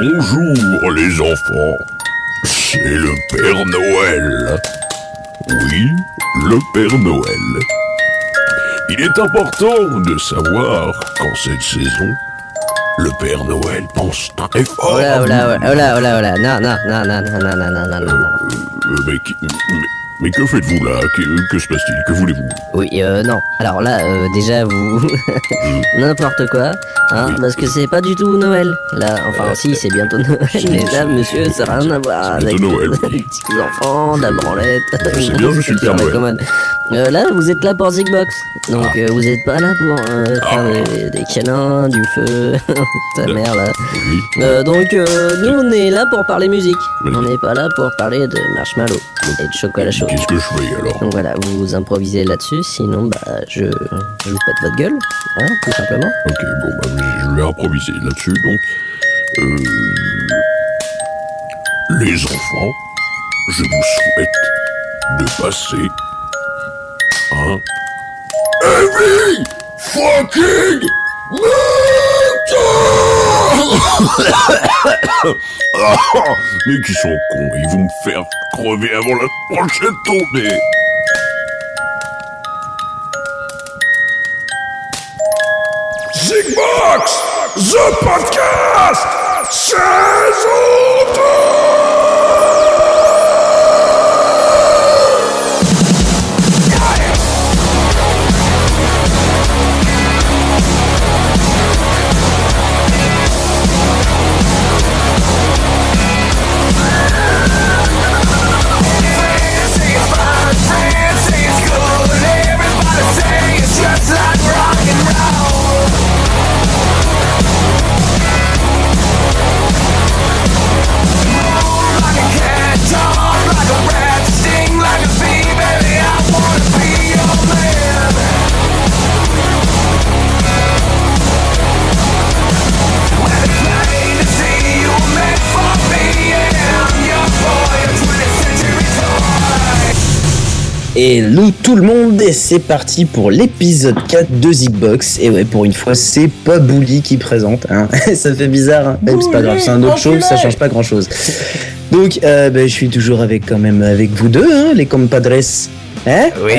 Bonjour les enfants, c'est le Père Noël. Oui, le Père Noël. Il est important de savoir qu'en cette saison, le Père Noël pense très fort. Oh là, non. Mais que faites-vous là? Que se passe-t-il? Que voulez-vous? Oui, non. Alors là, déjà, vous... N'importe quoi, hein, oui. Parce que c'est pas du tout Noël. Là, enfin, si, c'est bientôt Noël, mais là, monsieur, ça n'a rien à voir avec Noël, les petits enfants, la branlette... Je sais bien, je suis le Père Noël. Là, vous êtes là pour Zigbox, donc vous êtes pas là pour faire des câlins, du feu, ta mère, là. Oui. Donc, nous, on est là pour parler musique. Oui. On n'est pas là pour parler de marshmallow et de chocolat chaud. Qu'est-ce que je fais, alors? Donc voilà, vous improvisez là-dessus, sinon, je vous pète votre gueule, hein, tout simplement. Ok, bon, je vais improviser là-dessus, donc... Les enfants, je vous souhaite de passer un heavy fucking mais qui sont cons, ils vont me faire crever avant la prochaine tournée. Zigbox, the podcast, saison 2. Et nous tout le monde, et c'est parti pour l'épisode 4 de Zigbox. Et ouais, pour une fois, c'est pas Bouli qui présente, hein. Ça fait bizarre, hein. C'est pas grave, c'est un autre chose, ça change pas grand chose. Donc, je suis toujours avec vous deux, hein, les compadres. Hein? Oui,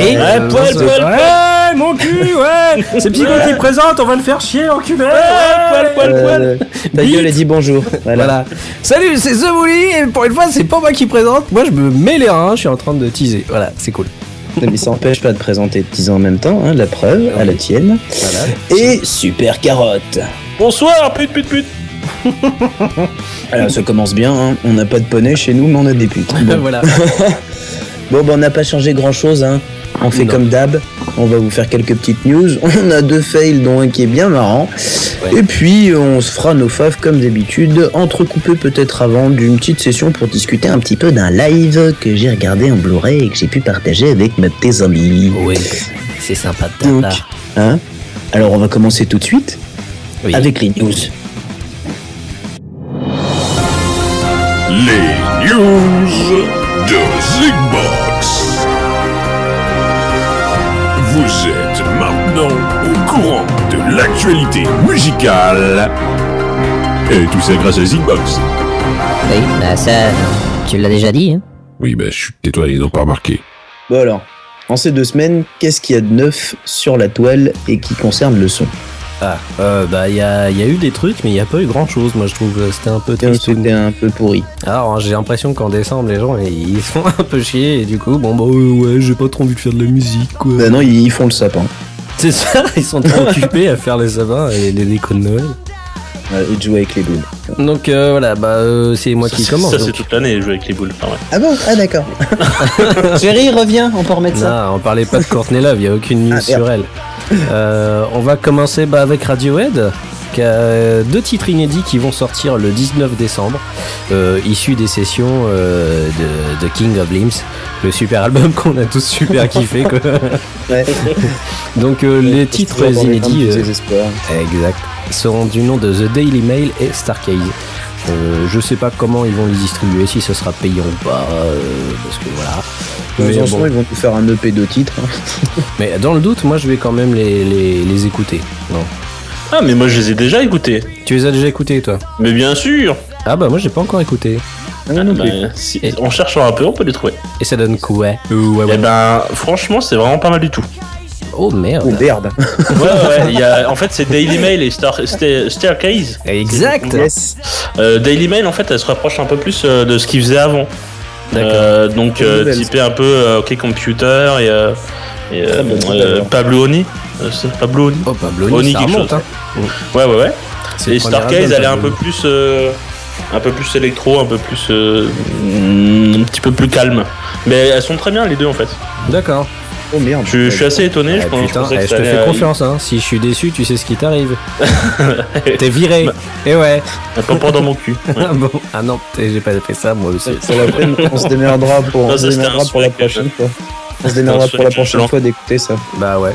poil, mon cul, ouais. C'est Pico qui présente, on va le faire chier, enculé. Poil. Ta gueule a dit bonjour. Voilà. Salut, c'est The Bouli, et pour une fois, c'est pas moi qui présente. Moi, je me mets les reins, je suis en train de teaser. Voilà, c'est cool. Mais ça n'empêche pas de présenter 10 ans en même temps, hein, la preuve, à la tienne. Voilà. Et Super Carotte. Bonsoir, pute. Alors, ça commence bien, hein. On n'a pas de poney chez nous, mais on a des putes. Bon. Voilà. Bon, on n'a pas changé grand-chose, hein. On fait comme d'hab, on va vous faire quelques petites news. On a 2 fails, dont un qui est bien marrant. Ouais. Et puis, on se fera nos faves comme d'habitude, entrecoupés peut-être avant d'une petite session pour discuter un petit peu d'un live que j'ai regardé en Blu-ray et que j'ai pu partager avec mes petits amis. Oui, c'est sympa de ta part. Hein. Alors, on va commencer tout de suite avec les news. Les news de Zigbox. Vous êtes maintenant au courant de l'actualité musicale. Et tout ça grâce à Zigbox. Oui, ça, tu l'as déjà dit, hein. Oui, tais-toi, ils n'ont pas remarqué. Bon alors, en ces 2 semaines, qu'est-ce qu'il y a de neuf sur la toile et qui concerne le son? Il y a eu des trucs, mais il n'y a pas eu grand chose, moi je trouve. C'était un peu triste. C'était un peu pourri. Alors j'ai l'impression qu'en décembre, les gens ils font un peu chier, et du coup, j'ai pas trop envie de faire de la musique, quoi. Bah non, ils font le sapin. C'est ça, ils sont trop occupés à faire les sapins et les décos de Noël. Et de jouer avec les boules. Donc c'est moi qui commence. Ça, c'est toute l'année, jouer avec les boules. Enfin, ouais. Ah bon? Ah d'accord. Chérie, reviens, on peut remettre ça. Non, on parlait pas de Courtney Love, il n'y a aucune news sur elle. On va commencer avec Radiohead, qui a 2 titres inédits qui vont sortir le 19 décembre, issus des sessions de King of Limbs, le super album qu'on a tous super kiffé, quoi. Ouais. Donc les titres inédits exact, seront du nom de The Daily Mail et Stargaze. Je sais pas comment ils vont les distribuer, si ce sera payant ou pas, parce que voilà. Ils vont nous faire un EP de titres. Mais dans le doute, moi je vais quand même les écouter. Non. Ah, mais moi je les ai déjà écoutés. Tu les as déjà écoutés, toi? Mais bien sûr. Ah bah moi j'ai pas encore écouté. Si on cherche un peu, on peut les trouver. Et ça donne quoi? Eh ben, franchement, c'est vraiment pas mal du tout. Oh merde. Oh merde. Ouais, en fait, c'est Daily Mail et Staircase. Exact. Yes. Daily Mail, en fait, elle se rapproche un peu plus de ce qu'il faisait avant. D'accord. Donc, typé un peu OK Computer et Pablo Honey. C'est Pablo Honey. Oh, Pablo Honey, ça remonte, hein. Ouais. C'est Et Staircase, elle est un peu plus électro, un petit peu plus calme. Mais elles sont très bien les deux en fait. D'accord. Oh merde. Je suis assez étonné. Putain, je te fais confiance, hein. Si je suis déçu, tu sais ce qui t'arrive. T'es viré. Et ouais. Pas pendant mon cul. Ouais. Bon. Ah non, j'ai pas fait ça moi aussi. Sur la peine, on se démerdera pour la prochaine fois. On se démerdera pour la prochaine fois d'écouter ça. Bah ouais.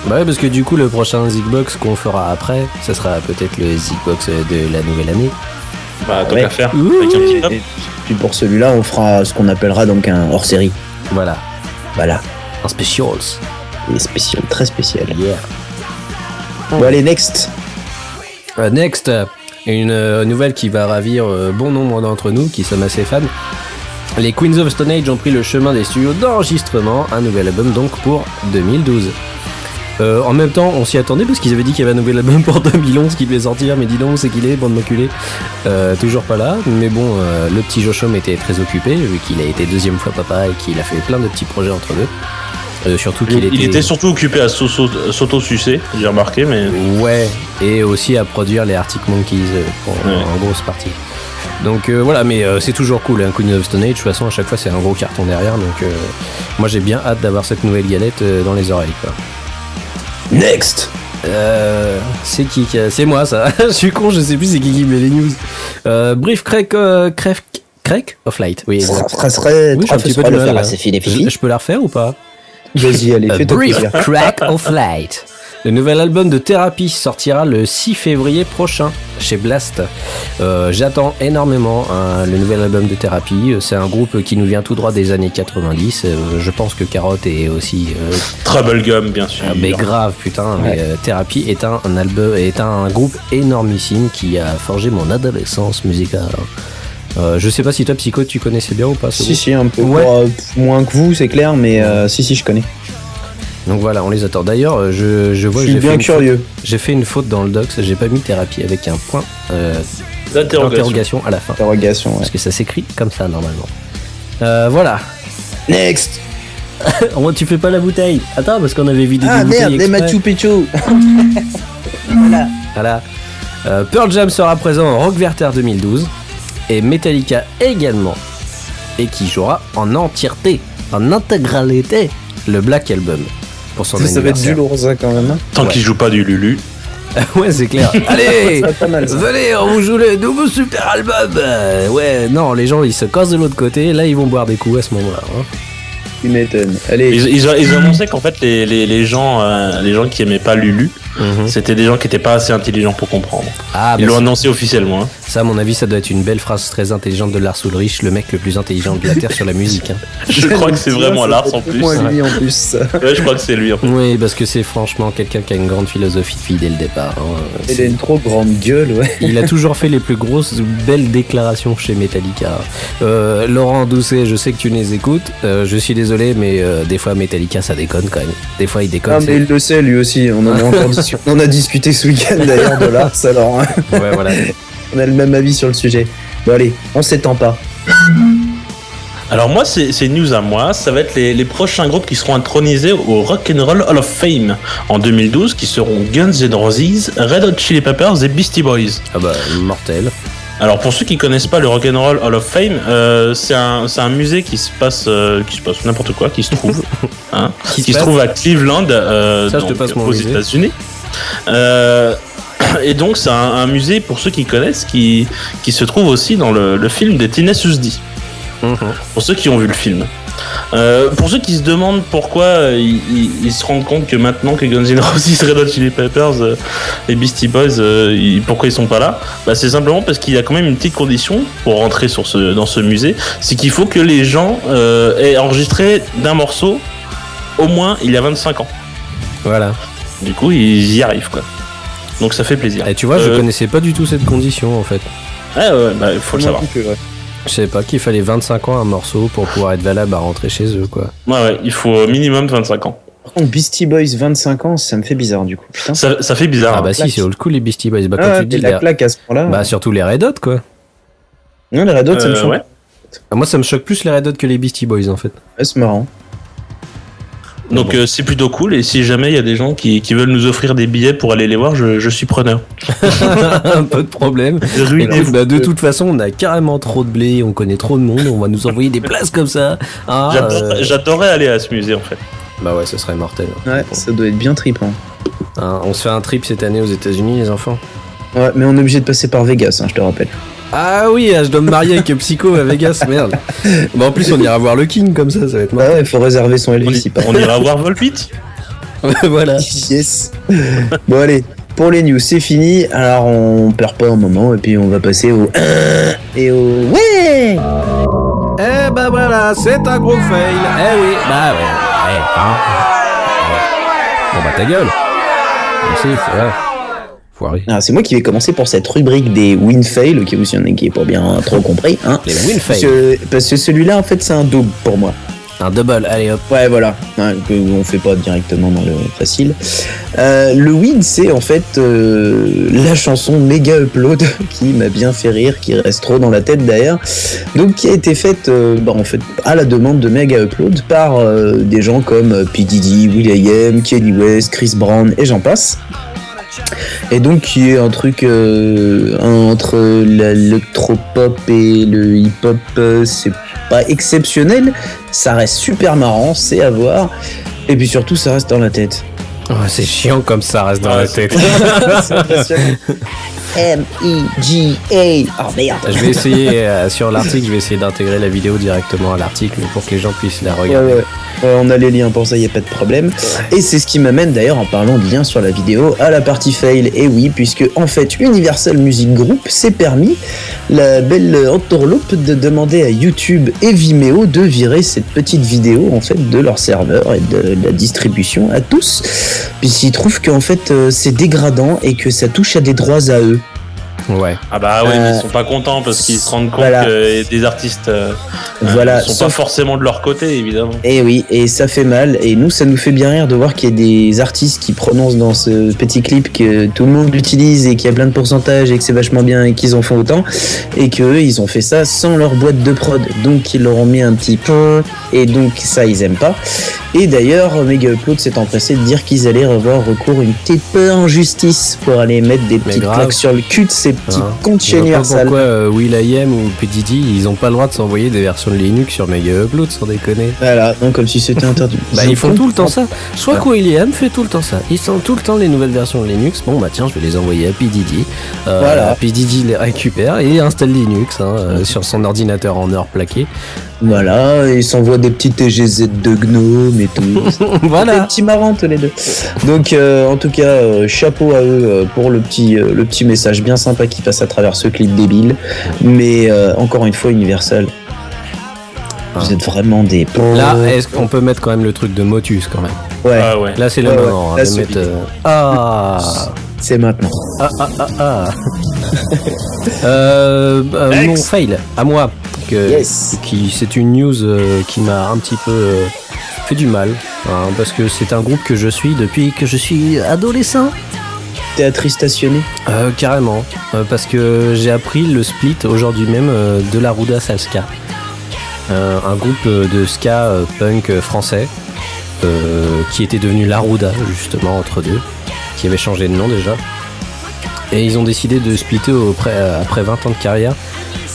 Bah ouais, parce que du coup, le prochain Zigbox qu'on fera après, ça sera peut-être le Zigbox de la nouvelle année. Bah, tant Ouais. qu'à faire. Avec un petit top. Et puis pour celui-là, on fera ce qu'on appellera donc un hors-série. Voilà. Voilà. Un specials. Et spécial, très spécial. Yeah. Bon, allez, next. Next, une nouvelle qui va ravir bon nombre d'entre nous qui sommes assez fans. Les Queens of Stone Age ont pris le chemin des studios d'enregistrement, un nouvel album donc pour 2012. En même temps, on s'y attendait parce qu'ils avaient dit qu'il y avait un nouvel album pour 2011 qui devait sortir, mais dis donc, c'est qu'il est, bande maculée. Toujours pas là, mais bon, le petit Joshom était très occupé vu qu'il a été deuxième fois papa et qu'il a fait plein de petits projets entre deux. Surtout qu'il Il était surtout occupé à s'auto-sucer, j'ai remarqué, mais. Ouais, et aussi à produire les Arctic Monkeys en grosse partie. Donc voilà, mais c'est toujours cool, hein, Queen of Stone Age, de toute façon à chaque fois c'est un gros carton derrière, donc moi j'ai bien hâte d'avoir cette nouvelle galette dans les oreilles, quoi. Next. C'est qui c'est moi ça. Je suis con, je sais plus c'est qui met les news. Brief Crack of Light. Oui, Ça exact. serait Oui, j'ai un petit peu de le mal, faire là. assez fil et fifi. Je peux la refaire ou pas? Vas-y, allez, fais-toi Brief plaisir. Crack of Light. Le nouvel album de Therapy sortira le 6 février prochain chez Blast. J'attends énormément le nouvel album de Therapy. C'est un groupe qui nous vient tout droit des années 90. Je pense que Carotte est aussi... Troublegum, bien sûr. mais grave, putain. Ouais. Therapy est un groupe énormissime qui a forgé mon adolescence musicale. Je sais pas si toi, Psycho, tu connaissais bien ou pas ce groupe. Si, un peu. Ouais. Moins que vous, c'est clair, mais si, je connais. Donc voilà, on les attend. D'ailleurs, je vois Je que suis bien curieux. j'ai fait une faute dans le docs. J'ai pas mis Thérapie avec un point d'interrogation à la fin. Interrogation, ouais. Parce que ça s'écrit comme ça normalement. Voilà. Next. Oh, tu fais pas la bouteille. Attends, parce qu'on avait vidé Ah des bouteilles merde, les exprès. Machu Picchu. Voilà. Pearl Jam sera présent en Rock Werther 2012 et Metallica également, et qui jouera en entièreté, en intégralité, le Black Album pour son Ça va être anniversaire. du lourd ça quand même. Tant qu'il joue pas du Lulu. Ouais, c'est clair. Allez, Ça va être pas mal ça. venez, on vous joue le nouveau super album. Ouais, non, les gens ils se cassent de l'autre côté. Là, ils vont boire des coups à ce moment-là. Hein. Tu m'étonnes. Allez. Ils annonçaient qu'en fait les gens qui aimaient pas Lulu, c'était des gens qui étaient pas assez intelligents pour comprendre. Ah, Ils bah, l'ont annoncé officiellement. Hein. ça, à mon avis, ça doit être une belle phrase très intelligente de Lars Ulrich, le mec le plus intelligent de la Terre sur la musique. Hein. Je crois que c'est vraiment Lars en plus. Moi, lui en plus. Ouais, je crois que c'est lui en fait. Oui, parce que c'est franchement quelqu'un qui a une grande philosophie de vie dès le départ. Hein. Il a une trop grande gueule, ouais. Il a toujours fait les plus grosses, belles déclarations chez Metallica. Laurent Doucet, je sais que tu les écoutes. Je suis désolé, mais des fois Metallica, ça déconne quand même. Des fois, il déconne. Ah, mais il le sait lui aussi. On en a encore discuté. On a discuté ce week-end d'ailleurs de Lars, alors. Hein. Ouais, voilà. On a le même avis sur le sujet. Bon, allez, on s'étend pas. Alors moi c'est news à moi, ça va être les prochains groupes qui seront intronisés au Rock'n'Roll Hall of Fame en 2012, qui seront Guns N' Roses, Red Hot Chili Peppers et Beastie Boys. Ah bah, mortel. Alors pour ceux qui connaissent pas le Rock'n'Roll Hall of Fame, c'est un musée qui se passe n'importe quoi, qui se trouve, hein, Qui qui se se passe trouve à Cleveland, Ça, je te donc, passe mon aux musée. États-Unis. Et donc c'est un musée, pour ceux qui connaissent, qui se trouve aussi dans le film de Tenacious D. Pour ceux qui ont vu le film. Pour ceux qui se demandent pourquoi ils se rendent compte que maintenant que Guns N' Roses, Red Hot Chili Peppers et Beastie Boys, pourquoi ils sont pas là, bah c'est simplement parce qu'il y a quand même une petite condition pour rentrer dans ce musée, c'est qu'il faut que les gens aient enregistré d'un morceau au moins il y a 25 ans. Voilà. Du coup ils y arrivent quoi. Donc ça fait plaisir. Et tu vois, je connaissais pas du tout cette condition en fait. Ah ouais, bah il faut le savoir. Je savais pas qu'il fallait 25 ans un morceau pour pouvoir être valable à rentrer chez eux, quoi. Ouais, il faut minimum 25 ans. Par contre, Beastie Boys 25 ans, ça me fait bizarre du coup. Putain. Ça fait bizarre. Ah bah si, c'est old school les Beastie Boys. Bah quand tu dis la claque à ce point-là. Bah surtout les Red Hot, quoi. Non, les Red Hot, ça me choque. Ouais. Moi, ça me choque plus les Red Hot que les Beastie Boys, en fait. Ouais, c'est marrant. Donc c'est plutôt cool, et si jamais il y a des gens qui veulent nous offrir des billets pour aller les voir, je suis preneur. Un peu de problème. Écoute, bah, de toute façon, on a carrément trop de blé, on connaît trop de monde, on va nous envoyer des places comme ça. J'adorerais aller à ce musée en fait. Bah ouais, ce serait mortel. Ouais, ça doit être bien trippant. On se fait un trip cette année aux États-Unis, les enfants. Ouais, mais on est obligé de passer par Vegas, je te rappelle. Ah oui, je dois me marier avec Psycho à Vegas, merde. Bah en plus on ira voir le King comme ça va être marrant. Ah ouais, il faut réserver son Elvis. On ira voir Volbeat. Voilà. Yes. Bon allez, pour les news c'est fini, alors on perd pas un moment et puis on va passer au et au ouais. Eh bah voilà, c'est un gros fail. Eh oui, bah ouais. Bon bah ta gueule. Merci, c'est vrai. Ah, c'est moi qui vais commencer pour cette rubrique des win-fail, ok, vous si on est qui est pas bien trop compris, hein. Les win-fail. Parce que celui-là, en fait, c'est un double pour moi. Un double, allez hop. Ouais, voilà, hein, on fait pas directement dans le facile. Le win, c'est en fait la chanson Mega Upload qui m'a bien fait rire, qui reste trop dans la tête d'ailleurs. Donc, qui a été faite, en fait, à la demande de Mega Upload par des gens comme P. Diddy, will.i.am, Kanye West, Chris Brown et j'en passe. Et donc qui est un truc entre l'électropop et le hip-hop, c'est pas exceptionnel, ça reste super marrant, c'est à voir, et puis surtout ça reste dans la tête. Oh, c'est chiant comme ça reste dans la tête. C'est impressionnant. M-E-G-A. Oh merde. Je vais essayer, sur l'article, je vais essayer d'intégrer la vidéo directement à l'article pour que les gens puissent la regarder. Ouais. On a les liens pour ça, il n'y a pas de problème. Et c'est ce qui m'amène d'ailleurs, en parlant de liens sur la vidéo, à la partie fail. Et oui, puisque en fait, Universal Music Group s'est permis la belle entourloupe de demander à YouTube et Vimeo de virer cette petite vidéo en fait de leur serveur et de la distribution à tous, puisqu'ils trouvent qu'en fait c'est dégradant et que ça touche à des droits à eux. Ouais. Ah bah ouais, mais ils sont pas contents parce qu'ils se rendent compte que des artistes sont pas forcément de leur côté, évidemment. Et oui, et ça fait mal. Et nous, ça nous fait bien rire de voir qu'il y a des artistes qui prononcent dans ce petit clip que tout le monde l'utilise et qu'il y a plein de pourcentages et que c'est vachement bien et qu'ils en font autant. Et qu'eux, ils ont fait ça sans leur boîte de prod. Donc, ils leur ont mis un petit peu. Et donc, ça, ils aiment pas. Et d'ailleurs, Mega Upload s'est empressé de dire qu'ils allaient avoir recours une petite peu en justice pour aller mettre des petites claques sur le cul de ces petits comptes chez Universal. Pourquoi will.i.am ou P. Diddy, ils ont pas le droit de s'envoyer des versions de Linux sur Mega Upload, sans déconner. Voilà, donc comme si c'était interdit. Bah ils font tout le temps ça. Je crois que will.i.am fait tout le temps ça. Ils sont tout le temps les nouvelles versions de Linux. Bon bah tiens, je vais les envoyer à P. Diddy. Voilà. P. Diddy les récupère et installe Linux sur son ordinateur en or plaqué. Voilà, ils s'envoient des petits TGZ de Gnome et tout. Voilà. Des petits marrants tous les deux. Donc en tout cas, chapeau à eux pour le petit message bien sympa qui passe à travers ce clip débile. Mais encore une fois, Universal, vous êtes vraiment des... Là, est-ce qu'on peut mettre quand même le truc de Motus quand même? Ouais. Ah ouais. Là c'est le moment de mettre... C'est maintenant. Mon fail, à moi. C'est une news qui m'a un petit peu fait du mal, parce que c'est un groupe que je suis depuis que je suis adolescent. T'es attristationné? Carrément, parce que j'ai appris le split aujourd'hui même de l'Aruda Salska, un groupe de ska punk français qui était devenu l'Aruda justement entre deux, qui avait changé de nom déjà, et ils ont décidé de splitter après 20 ans de carrière.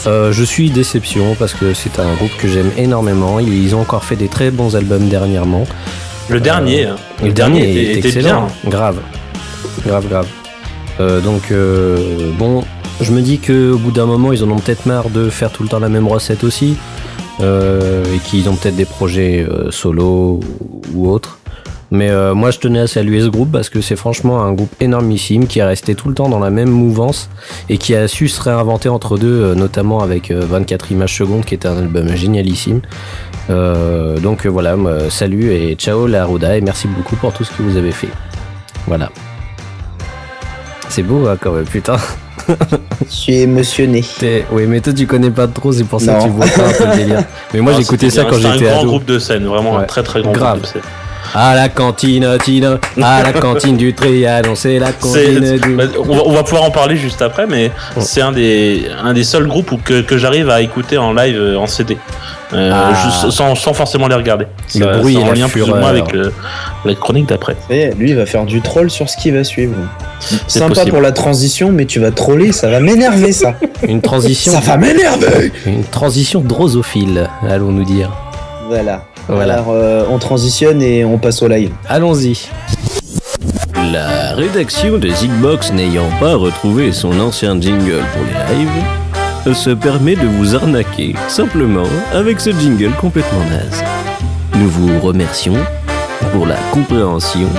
Je suis déception parce que c'est un groupe que j'aime énormément. Ils ont encore fait des très bons albums dernièrement. Le dernier était excellent. Bien. Grave. Bon, je me dis qu'au bout d'un moment, ils en ont peut-être marre de faire tout le temps la même recette aussi. Et qu'ils ont peut-être des projets solo ou autres. Mais moi je tenais à saluer ce groupe parce que c'est franchement un groupe énormissime qui est resté tout le temps dans la même mouvance et qui a su se réinventer entre deux, notamment avec 24 images secondes qui était un album génialissime. Donc voilà, salut et ciao la Aruda et merci beaucoup pour tout ce que vous avez fait. Voilà. C'est beau hein, quand même, putain. Je suis émotionné. Oui, mais toi, tu connais pas trop, c'est pour ça que tu vois pas un peu le délire. Mais moi, j'écoutais ça quand j'étais ado. C'est un grand groupe de scène, vraiment un très très grand groupe de scène. À la cantine, à la cantine du Trianon, c'est la cantine du... On va pouvoir en parler juste après, mais c'est un des seuls groupes que j'arrive à écouter en live en CD. Sans forcément les regarder. Le bruit en lien plus ou moins avec la chronique d'après. Et lui, il va faire du troll sur ce qui va suivre. C'est sympa possible. pour la transition, mais tu vas troller, ça va m'énerver ça. Une transition. Ça va m'énerver. Une transition drosophile, allons-nous dire. Voilà. Voilà. Alors, on transitionne et on passe au live. Allons-y. La rédaction de Zigbox n'ayant pas retrouvé son ancien jingle pour les lives, se permet de vous arnaquer simplement avec ce jingle complètement naze. Nous vous remercions pour la compréhension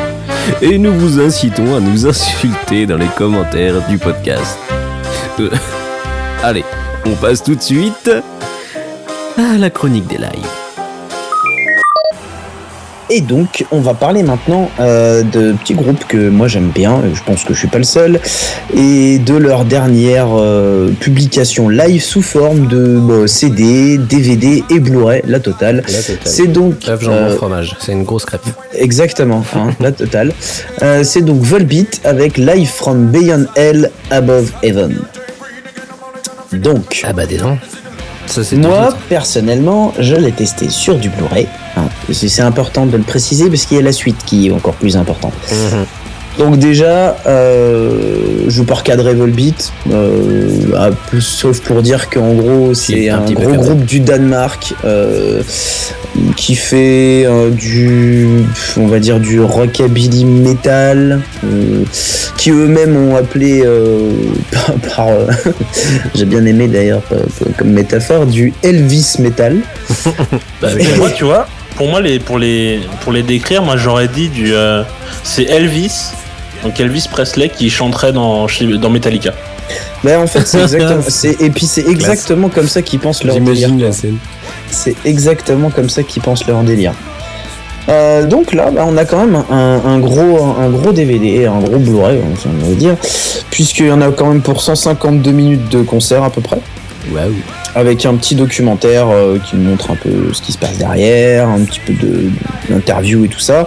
et nous vous incitons à nous insulter dans les commentaires du podcast. Allez, on passe tout de suite à la chronique des lives. Et donc, on va parler maintenant de petits groupes que moi j'aime bien, je pense que je suis pas le seul, et de leur dernière publication live sous forme de CD, DVD et Blu-ray, la totale. C'est donc... fromage, c'est une grosse crêpe. Exactement, hein, la totale. C'est donc Volbeat avec Live from Beyond Hell, Above Heaven. Donc... Ah bah dis donc. Ça, moi, personnellement, je l'ai testé sur du Blu-ray. C'est important de le préciser parce qu'il y a la suite qui est encore plus importante. Donc déjà, je peux recadrer Volbeat, sauf pour dire qu'en gros, c'est un gros groupe du Danemark qui fait on va dire du rockabilly metal, qui eux-mêmes ont appelé j'ai bien aimé d'ailleurs comme métaphore, du Elvis metal. Moi, tu vois, pour les décrire, moi j'aurais dit c'est Elvis. Donc Elvis Presley qui chanterait dans Metallica. Ben en fait c'est exactement c'est exactement comme ça qu'ils pensent leur délire. J'imagine la scène. C'est exactement comme ça qu'ils pensent leur délire. Donc là, on a quand même un gros DVD, un gros Blu-ray, on va dire, puisqu'il y en a quand même pour 152 minutes de concert à peu près. Wow. Avec un petit documentaire qui montre un peu ce qui se passe derrière, un petit peu d'interview et tout ça.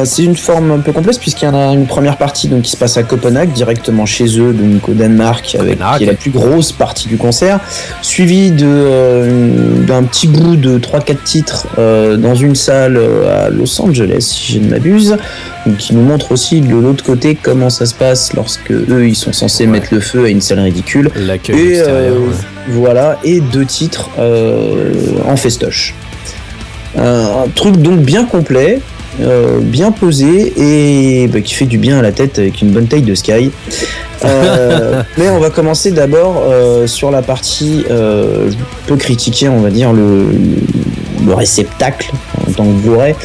C'est une forme un peu complexe puisqu'il y en a une première partie donc, qui se passe à Copenhague, directement chez eux, donc au Danemark, qui est la plus grosse partie du concert, suivi d'un petit bout de 3-4 titres dans une salle à Los Angeles, si je ne m'abuse, qui nous montre aussi de l'autre côté comment ça se passe lorsque eux ils sont censés mettre le feu à une salle ridicule. L'accueil extérieur. Voilà, et 2 titres en festoche. Un truc donc bien complet, bien posé et qui fait du bien à la tête avec une bonne taille de Sky. Mais on va commencer d'abord sur la partie peu critiquée, on va dire le réceptacle en tant que Blu-ray.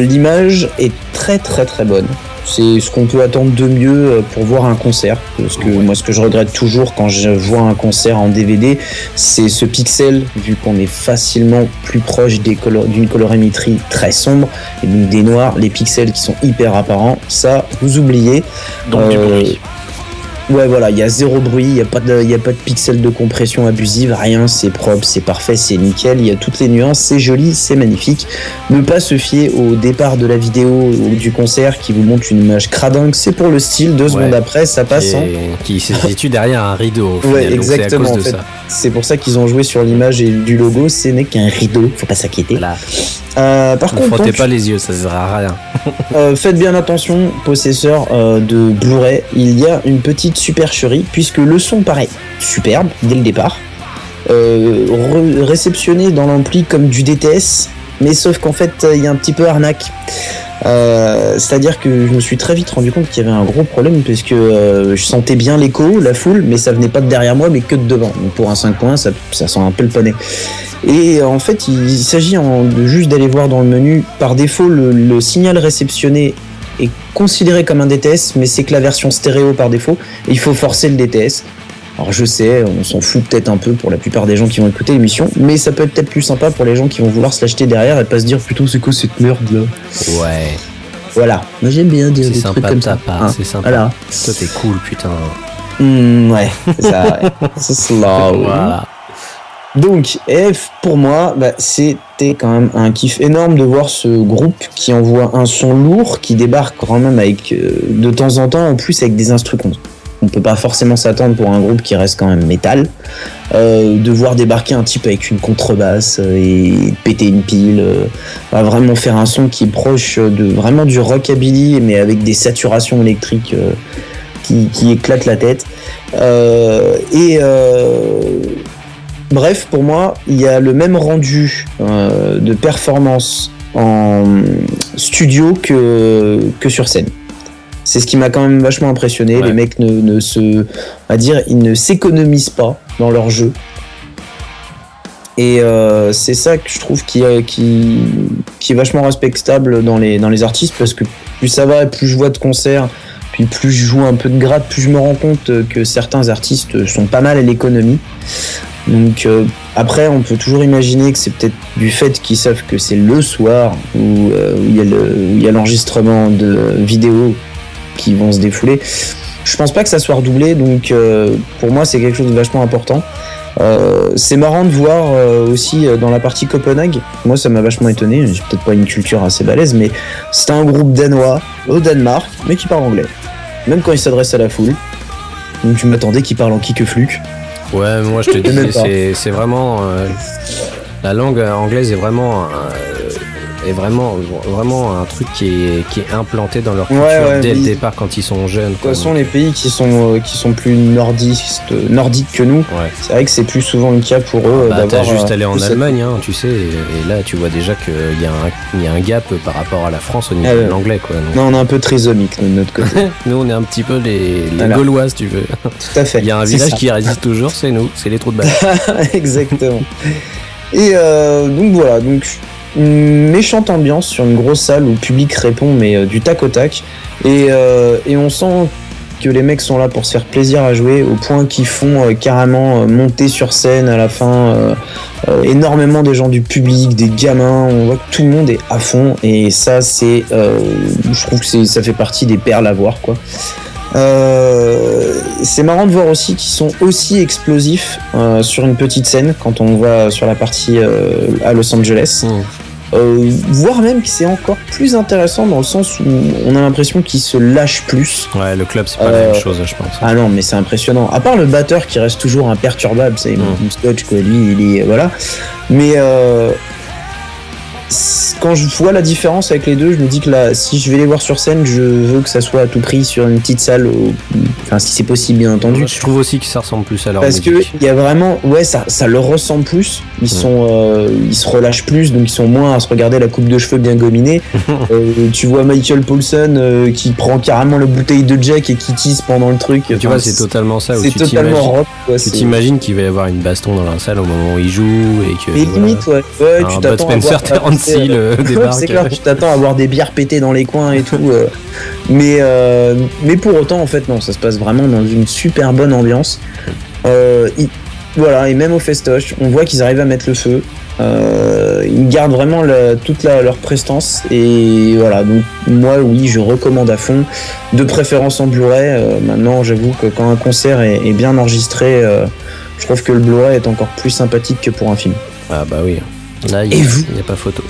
L'image est très très très bonne. C'est ce qu'on peut attendre de mieux pour voir un concert. Parce que moi, ce que je regrette toujours quand je vois un concert en DVD, c'est ce pixel, vu qu'on est facilement plus proche d'une colorimétrie très sombre, et donc des noirs, les pixels qui sont hyper apparents, ça, vous oubliez. Donc du bruit. Ouais, voilà, il y a zéro bruit, il y a pas de pixels de compression abusive, rien, c'est propre, c'est parfait, c'est nickel, il y a toutes les nuances, c'est joli, c'est magnifique. Ne pas se fier au départ de la vidéo ou du concert qui vous montre une image cradingue, c'est pour le style, 2 secondes après, ça passe. Qui se situe derrière un rideau. Au ouais, final, exactement. donc c'est à cause de ça. C'est pour ça qu'ils ont joué sur l'image et du logo, ce n'est qu'un rideau, faut pas s'inquiéter. Voilà. Par contre, frottez pas les yeux, ça sert à rien. Faites bien attention, possesseurs de Blu-ray, il y a une petite supercherie puisque le son paraît superbe dès le départ, réceptionné dans l'ampli comme du DTS, mais sauf qu'en fait il y a un petit peu arnaque. C'est-à-dire que je me suis très vite rendu compte qu'il y avait un gros problème puisque je sentais bien l'écho, la foule, mais ça venait pas de derrière moi mais que de devant. Donc pour un 5.1 ça sent un peu le poney. Et en fait il s'agit juste d'aller voir dans le menu. Par défaut le signal réceptionné est considéré comme un DTS, mais c'est que la version stéréo par défaut, et il faut forcer le DTS. Alors je sais, on s'en fout peut-être un peu pour la plupart des gens qui vont écouter l'émission, mais ça peut être peut-être plus sympa pour les gens qui vont vouloir se l'acheter derrière et pas se dire putain c'est quoi cette merde là. Ouais. Voilà. Moi j'aime bien dire des trucs comme ça. C'est sympa. Voilà. Toi t'es cool putain. Ouais, c'est ça, ouais. C'est slow. Voilà. Donc, pour moi, c'était quand même un kiff énorme de voir ce groupe qui envoie un son lourd, qui débarque quand même avec, de temps en temps, en plus avec des instruments. On peut pas forcément s'attendre pour un groupe qui reste quand même métal, de voir débarquer un type avec une contrebasse et péter une pile, va vraiment faire un son qui est proche de vraiment du rockabilly, mais avec des saturations électriques qui éclatent la tête. Bref, pour moi, il y a le même rendu de performance en studio que sur scène. C'est ce qui m'a quand même vachement impressionné. Ouais. Les mecs ils ne s'économisent pas dans leur jeu. Et c'est ça que je trouve qui est vachement respectable dans les artistes, parce que plus ça va, plus je vois de concerts, puis plus je joue un peu de gratte, plus je me rends compte que certains artistes sont pas mal à l'économie. Donc après, on peut toujours imaginer que c'est peut-être du fait qu'ils savent que c'est le soir où il y a l'enregistrement de vidéos qui vont se défouler. Je pense pas que ça soit redoublé, donc pour moi c'est quelque chose de vachement important. C'est marrant de voir aussi dans la partie Copenhague, moi ça m'a vachement étonné, j'ai peut-être pas une culture assez balèze, mais c'était un groupe danois au Danemark, mais qui parle anglais, même quand il s'adresse à la foule. Donc je m'attendais qu'il parle en kick-fluke. Ouais, moi je te dis, c'est vraiment la langue anglaise est vraiment un truc qui est implanté dans leur culture dès le départ quand ils sont jeunes. De toute façon, les pays qui sont plus nordiques que nous, c'est vrai que c'est plus souvent le cas pour eux. T'as juste allé en Allemagne, hein, tu sais, et là tu vois déjà qu'il y a un gap par rapport à la France au niveau de l'anglais, quoi. Donc. Non, on est un peu trisomique de notre côté. Nous, on est un petit peu les Gaulois, si tu veux. Tout à fait. Il y a un village qui résiste toujours, c'est nous, c'est les trous de balle. Exactement. Et donc voilà, une méchante ambiance sur une grosse salle où le public répond, mais du tac au tac, et on sent que les mecs sont là pour se faire plaisir à jouer, au point qu'ils font carrément monter sur scène à la fin énormément de gens du public, des gamins, on voit que tout le monde est à fond, et ça je trouve que ça fait partie des perles à voir, quoi. C'est marrant de voir aussi qu'ils sont aussi explosifs sur une petite scène quand on va sur la partie à Los Angeles. Voire même que c'est encore plus intéressant dans le sens où on a l'impression qu'ils se lâchent plus. Ouais, le club c'est pas la même chose, je pense. Ah non, mais c'est impressionnant. À part le batteur qui reste toujours imperturbable, c'est Scotch, quoi. Lui, il est voilà. Mais quand je vois la différence avec les deux, je me dis que là, si je vais les voir sur scène, je veux que ça soit à tout prix sur une petite salle, enfin si c'est possible, bien entendu. Je trouve aussi que ça ressemble plus à leur musique. Parce que il y a vraiment, ça leur ressemble plus. Ils se relâchent plus, donc ils sont moins à se regarder la coupe de cheveux bien gominée. Tu vois Michael Paulson qui prend carrément la bouteille de Jack et qui tease pendant le truc. Tu vois, c'est totalement ça. C'est totalement rock. Tu t'imagines qu'il va y avoir une baston dans la salle au moment où il joue et que. Et limite, tu t'attends à voir. C'est clair, tu t'attends à avoir des bières pétées dans les coins et tout, mais pour autant en fait non, ça se passe vraiment dans une super bonne ambiance. Voilà, et même au festoche, on voit qu'ils arrivent à mettre le feu. Ils gardent vraiment toute leur prestance, et voilà, donc moi oui, je recommande à fond, de préférence en Blu-ray. Maintenant j'avoue que quand un concert est bien enregistré, je trouve que le Blu-ray est encore plus sympathique que pour un film. Ah bah oui, là il n'y a pas photo.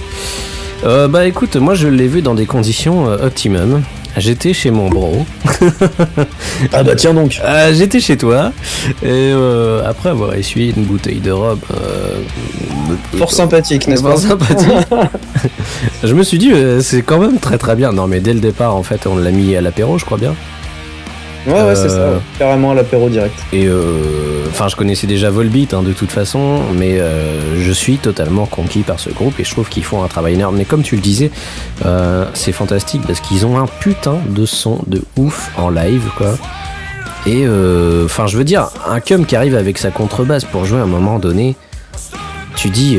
Bah écoute, moi je l'ai vu dans des conditions optimum. J'étais chez mon bro. Ah bah tiens donc. J'étais chez toi. Et après avoir essuyé une bouteille de rhum. Fort sympathique, n'est-ce pas? Sympathique. Je me suis dit, c'est quand même très très bien. Non mais dès le départ, en fait, on l'a mis à l'apéro, je crois bien. Ouais, c'est ça, carrément à l'apéro direct. Et enfin, je connaissais déjà Volbeat de toute façon, mais je suis totalement conquis par ce groupe et je trouve qu'ils font un travail énorme. Mais comme tu le disais, c'est fantastique parce qu'ils ont un putain de son de ouf en live, quoi. Et enfin, je veux dire, un cum qui arrive avec sa contrebasse pour jouer à un moment donné, tu dis,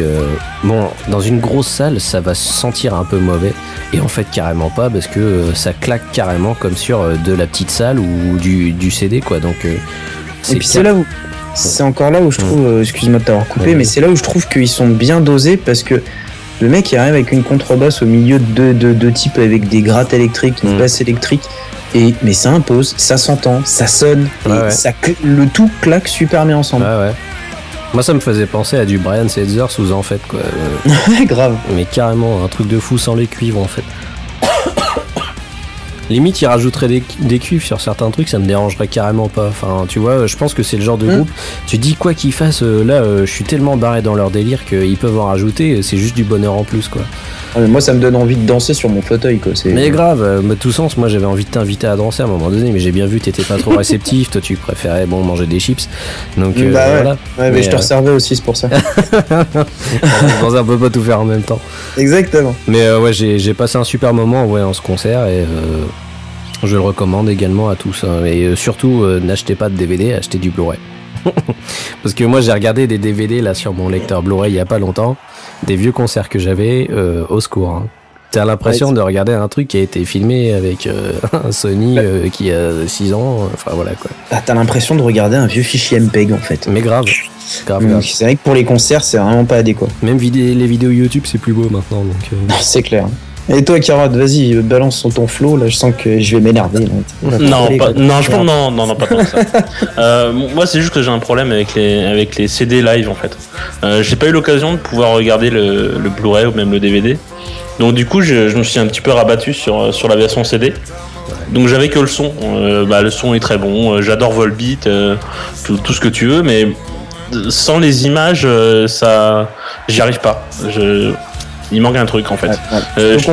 bon, dans une grosse salle, ça va se sentir un peu mauvais. Et en fait, carrément pas, parce que ça claque carrément comme sur de la petite salle ou du CD, quoi. Donc, et puis c'est là où, c'est encore là où je trouve, excuse-moi de t'avoir coupé, mais c'est là où je trouve qu'ils sont bien dosés, parce que le mec il arrive avec une contrebasse au milieu de types avec des grattes électriques, une basse électrique. mais ça impose, ça s'entend, ça sonne, le tout claque super bien ensemble. Ouais. Moi, ça me faisait penser à du Brian Setzer sous en fait, quoi. Grave. Mais carrément, un truc de fou sans les cuivres, en fait. Limite, il rajouterait des cuivres sur certains trucs, ça me dérangerait carrément pas. Enfin, tu vois, je pense que c'est le genre de groupe. Tu dis quoi qu'ils fassent, je suis tellement barré dans leur délire qu'ils peuvent en rajouter, c'est juste du bonheur en plus, quoi. Moi, ça me donne envie de danser sur mon fauteuil, quoi. Mais grave, de tout sens, moi j'avais envie de t'inviter à danser à un moment donné, mais j'ai bien vu, t'étais pas trop réceptif, toi tu préférais manger des chips. Donc voilà. Ouais, mais je te resservais aussi, c'est pour ça. Dans un peu pas tout faire en même temps. Exactement. Mais j'ai passé un super moment en ce concert et je le recommande également à tous. Hein. Et surtout, n'achetez pas de DVD, achetez du Blu-ray. Parce que moi j'ai regardé des DVD là sur mon lecteur Blu-ray il y a pas longtemps, des vieux concerts que j'avais, au secours. Hein. T'as l'impression de regarder un truc qui a été filmé avec un Sony qui a 6 ans, enfin voilà quoi. T'as l'impression de regarder un vieux fichier MPEG en fait. Mais grave. C'est vrai que pour les concerts c'est vraiment pas adéquat. Même les vidéos YouTube c'est plus beau maintenant donc. Non, c'est clair. Et toi, Carotte, vas-y, balance sur ton flow. Là, je sens que je vais m'énerver. Non, pas tant que ça. Moi, c'est juste que j'ai un problème avec les CD live, en fait. J'ai pas eu l'occasion de pouvoir regarder le Blu-ray ou même le DVD. Donc, du coup, je me suis un petit peu rabattu sur la version CD. Donc, j'avais que le son. Le son est très bon. J'adore Volbeat, tout ce que tu veux, mais sans les images, j'y arrive pas. Il manque un truc en fait.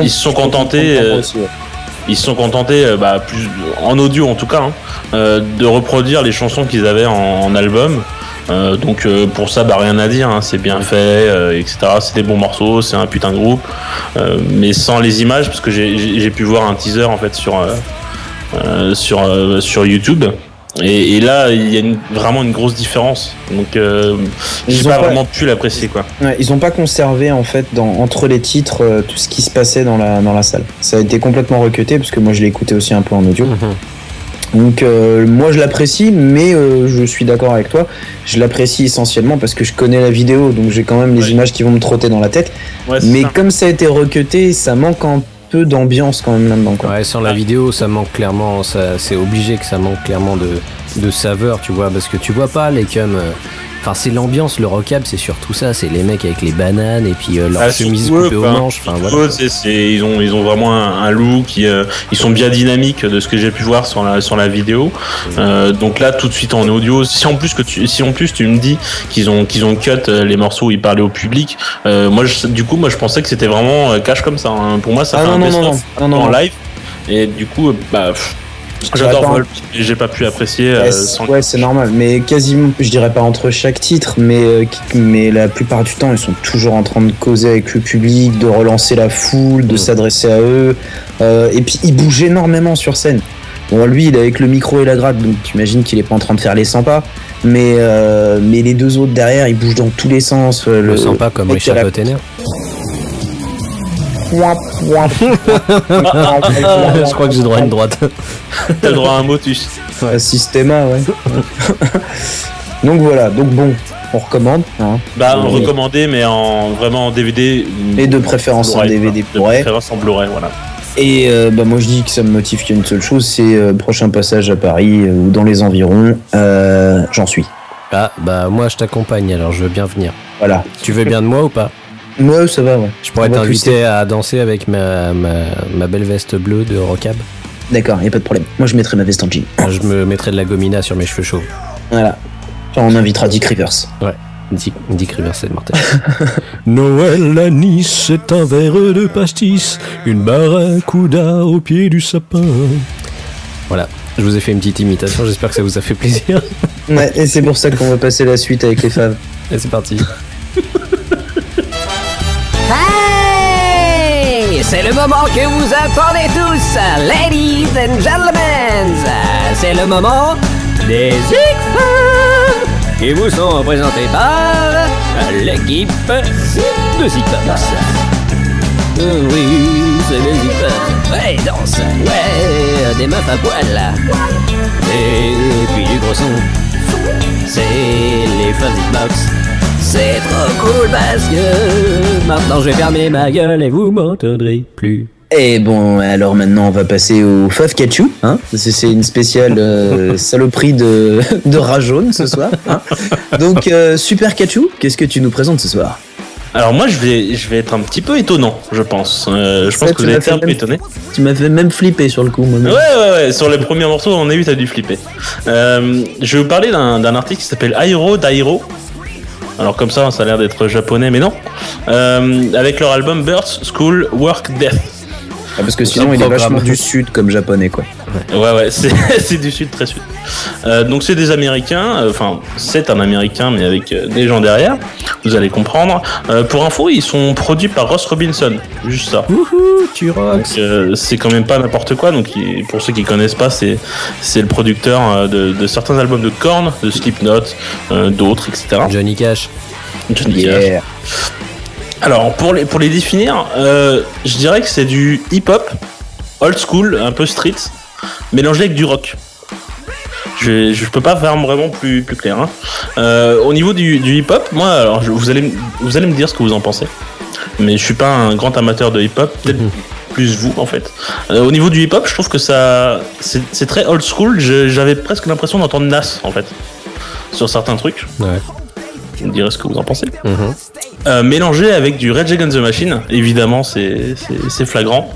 Ils se sont contentés. Ils se sont contentés, plus en audio en tout cas, de reproduire les chansons qu'ils avaient en album. Donc pour ça, rien à dire. C'est bien fait, etc. C'est des bons morceaux, c'est un putain de groupe. Mais sans les images, parce que j'ai pu voir un teaser en fait sur YouTube. Et là, il y a vraiment une grosse différence. Donc, j'ai pas vraiment pu l'apprécier, quoi. Ouais, ils ont pas conservé en fait entre les titres tout ce qui se passait dans la salle. Ça a été complètement recuté parce que moi je l'ai écouté aussi un peu en audio. Donc moi je l'apprécie, mais je suis d'accord avec toi. Je l'apprécie essentiellement parce que je connais la vidéo, donc j'ai quand même les images qui vont me trotter dans la tête. Ouais, mais comme ça a été recuté, ça manque un peu d'ambiance quand même là-dedans, quoi. Ouais, sans la vidéo, ça manque clairement. C'est obligé que ça manque clairement de saveur, tu vois, parce que tu vois pas les cums. Enfin, c'est l'ambiance, le rockab, c'est surtout ça. C'est les mecs avec les bananes et puis leur chemise coupée aux manches. Enfin, voilà. Ils ont vraiment un look. Ils sont bien dynamiques de ce que j'ai pu voir sur la vidéo. Donc là, tout de suite en audio. Si en plus tu me dis qu'ils ont cut les morceaux où ils parlaient au public. Moi, je pensais que c'était vraiment cash comme ça. Hein. Pour moi, ça fait un best-of en live. Et du coup, j'adore Volbeat, j'ai pas pu apprécier. C'est normal, mais quasiment, je dirais pas entre chaque titre, mais la plupart du temps, ils sont toujours en train de causer avec le public, de relancer la foule, de s'adresser à eux, et puis il bouge énormément sur scène. Bon, lui, il est avec le micro et la gratte, donc tu imagines qu'il est pas en train de faire les 100 pas, mais les deux autres derrière, ils bougent dans tous les sens. Le 100 pas comme Richard Gottener. Je crois que j'ai droit à une droite. T'as le droit à un motus. Ouais, Systema, ouais. Donc voilà, donc bon, on recommande. Recommander, mais vraiment en DVD. Et de préférence en DVD Blu-ray. De préférence en Blu-ray, voilà. Et moi je dis que ça me motive qu'il y a une seule chose, c'est prochain passage à Paris ou dans les environs, j'en suis. Moi je t'accompagne, alors je veux bien venir. Voilà. Tu veux bien de moi ou pas? Moi ça va, ouais. Je pourrais t'inviter à danser avec ma belle veste bleue de rockab. D'accord, y a pas de problème. Moi je mettrai ma veste en jean. Je me mettrai de la gomina sur mes cheveux chauves. Voilà. On invitera Dick Rivers. Ouais. Dick Rivers, c'est mortel. Noël à Nice, c'est un verre de pastis, une barracuda au pied du sapin. Voilà, je vous ai fait une petite imitation, j'espère que ça vous a fait plaisir. Ouais, et c'est pour ça qu'on va passer la suite avec les faves. Et c'est parti. Hey, c'est le moment que vous attendez tous, ladies and gentlemen. C'est le moment des Zigfaves qui vous sont présentés par l'équipe de Zigbox. Oui, c'est les Zigfaves. Ouais, danse. Ouais, des meufs à poil. Et puis du gros son. C'est les Faves Zigbox. C'est trop cool parce que maintenant je vais fermer ma gueule et vous m'entendrez plus. Et bon, alors maintenant on va passer au Faf Catchou, hein. C'est une spéciale saloperie de rat jaune ce soir. Hein. Donc Super Catchou, qu'est-ce que tu nous présentes ce soir? Alors moi je vais être un petit peu étonnant, je pense. Je pense que vous allez être un peu étonné. Tu m'as fait même flipper sur le coup, moi. Ouais. Sur les premiers morceaux, on a vu, t'as dû flipper. Je vais vous parler d'un artiste qui s'appelle Airo Dairo. Alors comme ça a l'air d'être japonais, mais non. Avec leur album Birth, School, Work, Death. Ah, parce que sinon il est vachement du sud comme japonais quoi. Ouais, c'est du sud, très sud. Donc c'est des Américains, c'est un Américain mais avec des gens derrière, vous allez comprendre. Pour info, ils sont produits par Ross Robinson, juste ça. Wouhou, tu rocks. C'est quand même pas n'importe quoi, donc pour ceux qui connaissent pas, c'est le producteur de certains albums de Korn, de Slipknot, d'autres, etc. Johnny Cash. Cash. Alors pour les définir, je dirais que c'est du hip-hop, old school, un peu street, mélangé avec du rock. Je peux pas faire vraiment plus clair. Hein. Au niveau du hip-hop, moi, alors vous allez me dire ce que vous en pensez, mais je suis pas un grand amateur de hip-hop, peut-être plus vous en fait. Au niveau du hip-hop, je trouve que c'est très old school. J'avais presque l'impression d'entendre Nas en fait sur certains trucs. Ouais. Vous me direz ce que vous en pensez. Mélangé avec du Rage Against the Machine, évidemment c'est flagrant,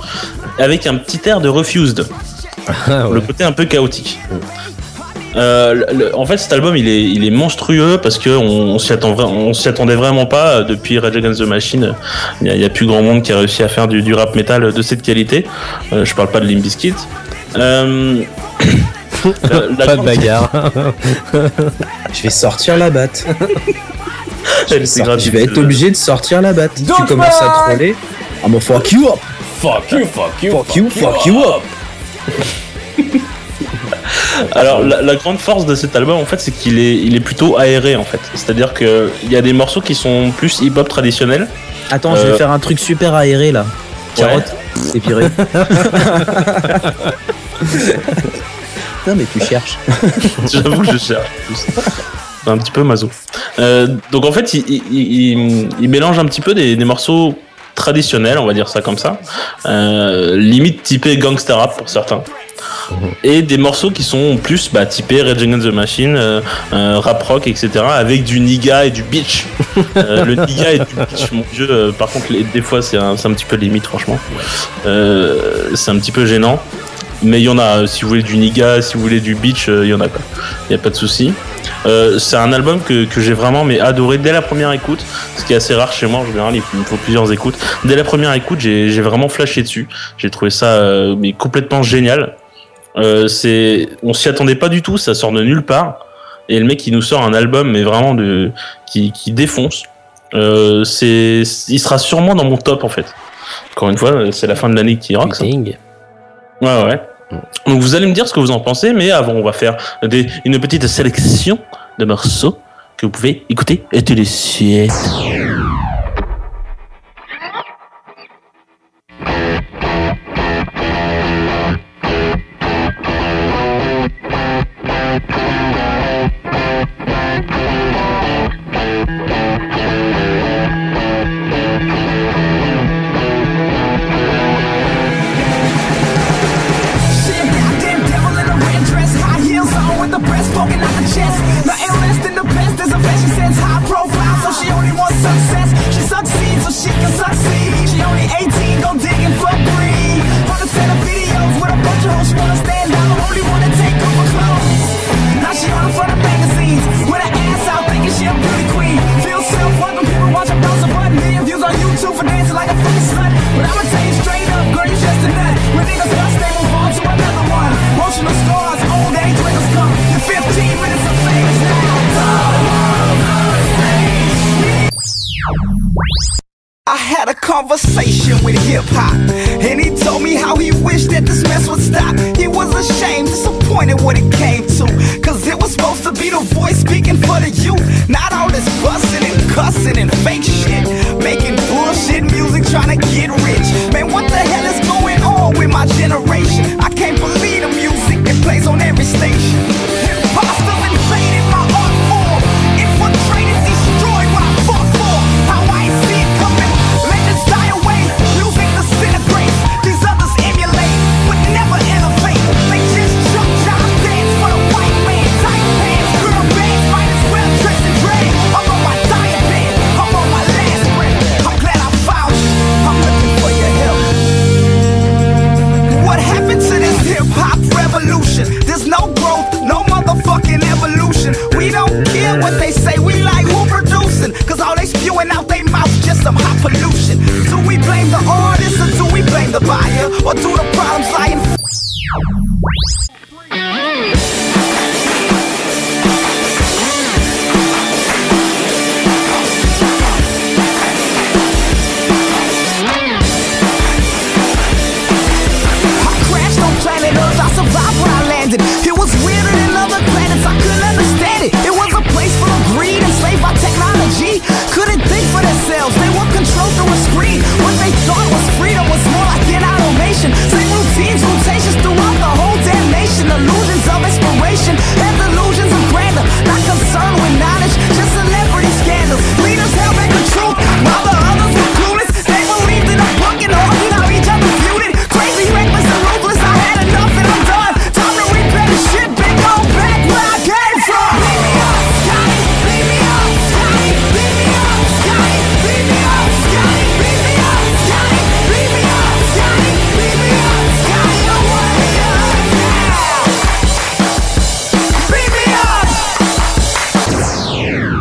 avec un petit air de Refused. Ah, ouais. Le côté un peu chaotique. En fait cet album il est monstrueux parce que on s'y attendait vraiment pas. Depuis Rage Against the Machine, il y a plus grand monde qui a réussi à faire du rap metal de cette qualité. Je parle pas de Limp Bizkit. Pas de bagarre. Je vais sortir la batte. Je vais être obligé de sortir la batte. Tu commences à troller. Ah bon, fuck you up. Fuck you up. Alors la grande force de cet album en fait c'est qu'il est plutôt aéré en fait. C'est-à-dire que il y a des morceaux qui sont plus hip-hop traditionnels. Attends, je vais faire un truc super aéré là. Carotte, épiré. Non mais tu cherches. J'avoue que je cherche. Un petit peu maso. Donc en fait, il mélange un petit peu des morceaux traditionnels, on va dire ça comme ça, limite typé gangsta rap pour certains, et des morceaux qui sont plus typés Rage Against the Machine, rap rock, etc., avec du nigga et du bitch. Le nigga et du bitch, mon dieu, par contre, des fois c'est un petit peu limite, franchement. C'est un petit peu gênant. Mais il y en a, si vous voulez du nigga, si vous voulez du bitch, il y en a pas. Il n'y a pas de souci. C'est un album que j'ai vraiment adoré dès la première écoute, ce qui est assez rare chez moi en général, il me faut plusieurs écoutes. Dès la première écoute, j'ai vraiment flashé dessus. J'ai trouvé ça complètement génial. On s'y attendait pas du tout, ça sort de nulle part. Et le mec il nous sort un album mais vraiment qui défonce. Il sera sûrement dans mon top en fait. Encore une fois, c'est la fin de l'année qui rock. Ouais. Donc vous allez me dire ce que vous en pensez, mais avant on va faire une petite sélection de morceaux que vous pouvez écouter et tout de suite. Conversation with hip-hop, and he told me how he wished that this mess would stop. He was ashamed, disappointed what it came to, cause it was supposed to be the voice speaking for the youth. Not all this fussing and cussing and fake shit, making bullshit music trying to get rich. Man, what the hell is going on with my generation? I can't believe the music that plays on every station. Imposters invaded my art form, infiltrated, destroyed what I fought for. How I see it coming, legends die away, music disintegrates. These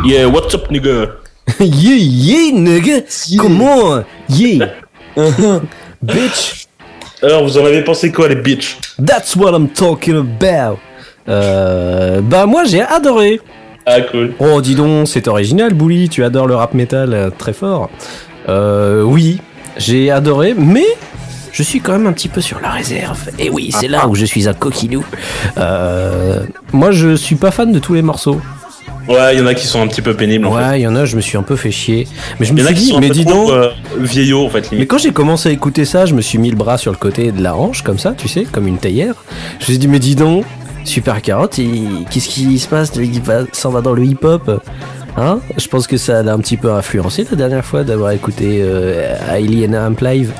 Yeah, what's up, nigga? Yeah, nigga. Come on. Yeah. Bitch. Alors, vous en avez pensé quoi, les bitch? That's what I'm talking about. Bah, moi, j'ai adoré. Ah, cool. Oh, dis donc, c'est original, Bouli. Tu adores le rap metal très fort. Oui, j'ai adoré, mais je suis quand même un petit peu sur la réserve. Et oui, c'est là où je suis un coquinou. Moi, je suis pas fan de tous les morceaux. Ouais, il y en a qui sont un petit peu pénibles. Ouais, il y en a, je me suis un peu fait chier. Mais je me suis dit, mais dis donc, vieillot en fait. Limite. Mais quand j'ai commencé à écouter ça, je me suis mis le bras sur le côté de la hanche, comme ça, tu sais, comme une théière. Je me suis dit, mais dis donc, Super Carotte, qu'est-ce qui se passe? Il s'en va dans le hip-hop. Hein? Je pense que ça l'a un petit peu influencé la dernière fois d'avoir écouté Alien Amp Live.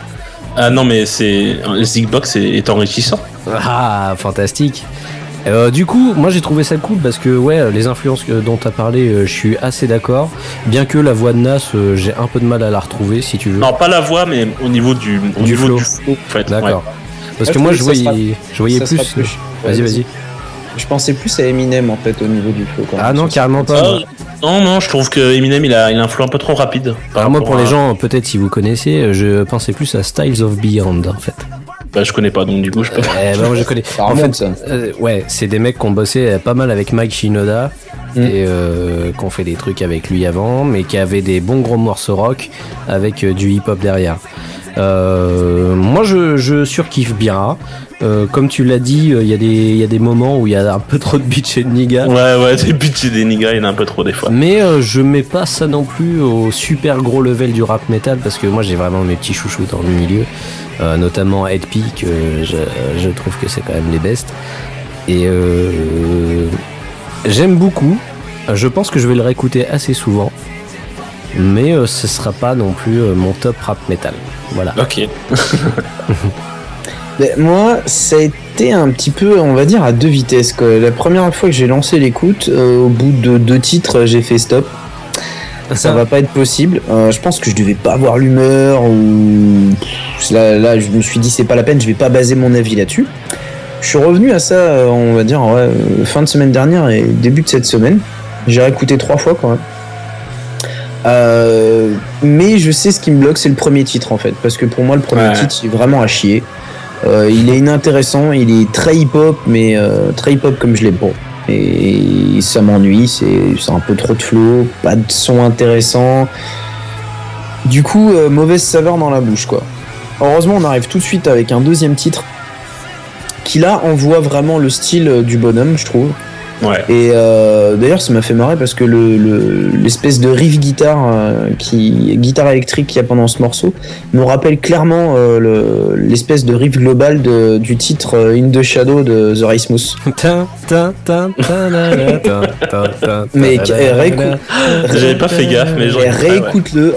Ah non, mais Zigbox est enrichissant. Ah, fantastique. Du coup, moi j'ai trouvé ça cool parce que ouais, les influences dont tu as parlé, je suis assez d'accord. Bien que la voix de Nas, j'ai un peu de mal à la retrouver, si tu veux. Non, pas la voix, mais au niveau du flow. En fait. D'accord. Ouais. Parce que moi je voyais plus. Vas-y. Je pensais plus à Eminem en fait au niveau du flow. Ah non, carrément pas. Non, je trouve que Eminem il a un flow un peu trop rapide. Moi, pour les gens, peut-être si vous connaissez, je pensais plus à Styles of Beyond en fait. Bah, je connais pas, donc du coup je peux pas. Moi je connais. En fait, ouais, c'est des mecs qui ont bossé pas mal avec Mike Shinoda et qui ont fait des trucs avec lui avant, mais qui avaient des bons gros morceaux rock avec du hip-hop derrière. Moi je surkiffe bien. Comme tu l'as dit, il y a des moments où il y a un peu trop de bitch et de nigga. Ouais, des bitch et des nigga, il y en a un peu trop des fois. Mais je mets pas ça non plus au super gros level du rap metal parce que moi j'ai vraiment mes petits chouchous dans le milieu, notamment Headpeak, je trouve que c'est quand même les best. Et j'aime beaucoup. Je pense que je vais le réécouter assez souvent. Mais ce sera pas non plus mon top rap metal. Voilà. Ok. Mais moi, ça a été un petit peu, on va dire, à deux vitesses, quoi. La première fois que j'ai lancé l'écoute, au bout de 2 titres, j'ai fait stop. Ça va pas être possible. Je pense que je devais pas avoir l'humeur ou là, je me suis dit c'est pas la peine, je vais pas baser mon avis là-dessus. Je suis revenu à ça, on va dire, fin de semaine dernière et début de cette semaine. J'ai réécouté 3 fois quand même. Mais je sais ce qui me bloque, c'est le premier titre en fait, parce que pour moi le premier titre c'est vraiment à chier. Il est inintéressant, il est très hip-hop, mais très hip-hop comme je l'aime pas. Et ça m'ennuie, c'est un peu trop de flow, pas de son intéressant. Du coup, mauvaise saveur dans la bouche, quoi. Heureusement, on arrive tout de suite avec un deuxième titre qui là envoie vraiment le style du bonhomme, je trouve. Ouais. Et d'ailleurs ça m'a fait marrer parce que l'espèce de riff guitare guitare électrique qu'il y a pendant ce morceau me rappelle clairement l'espèce de riff global du titre In the Shadow de The Racemoose. Mais j'avais pas fait gaffe, mais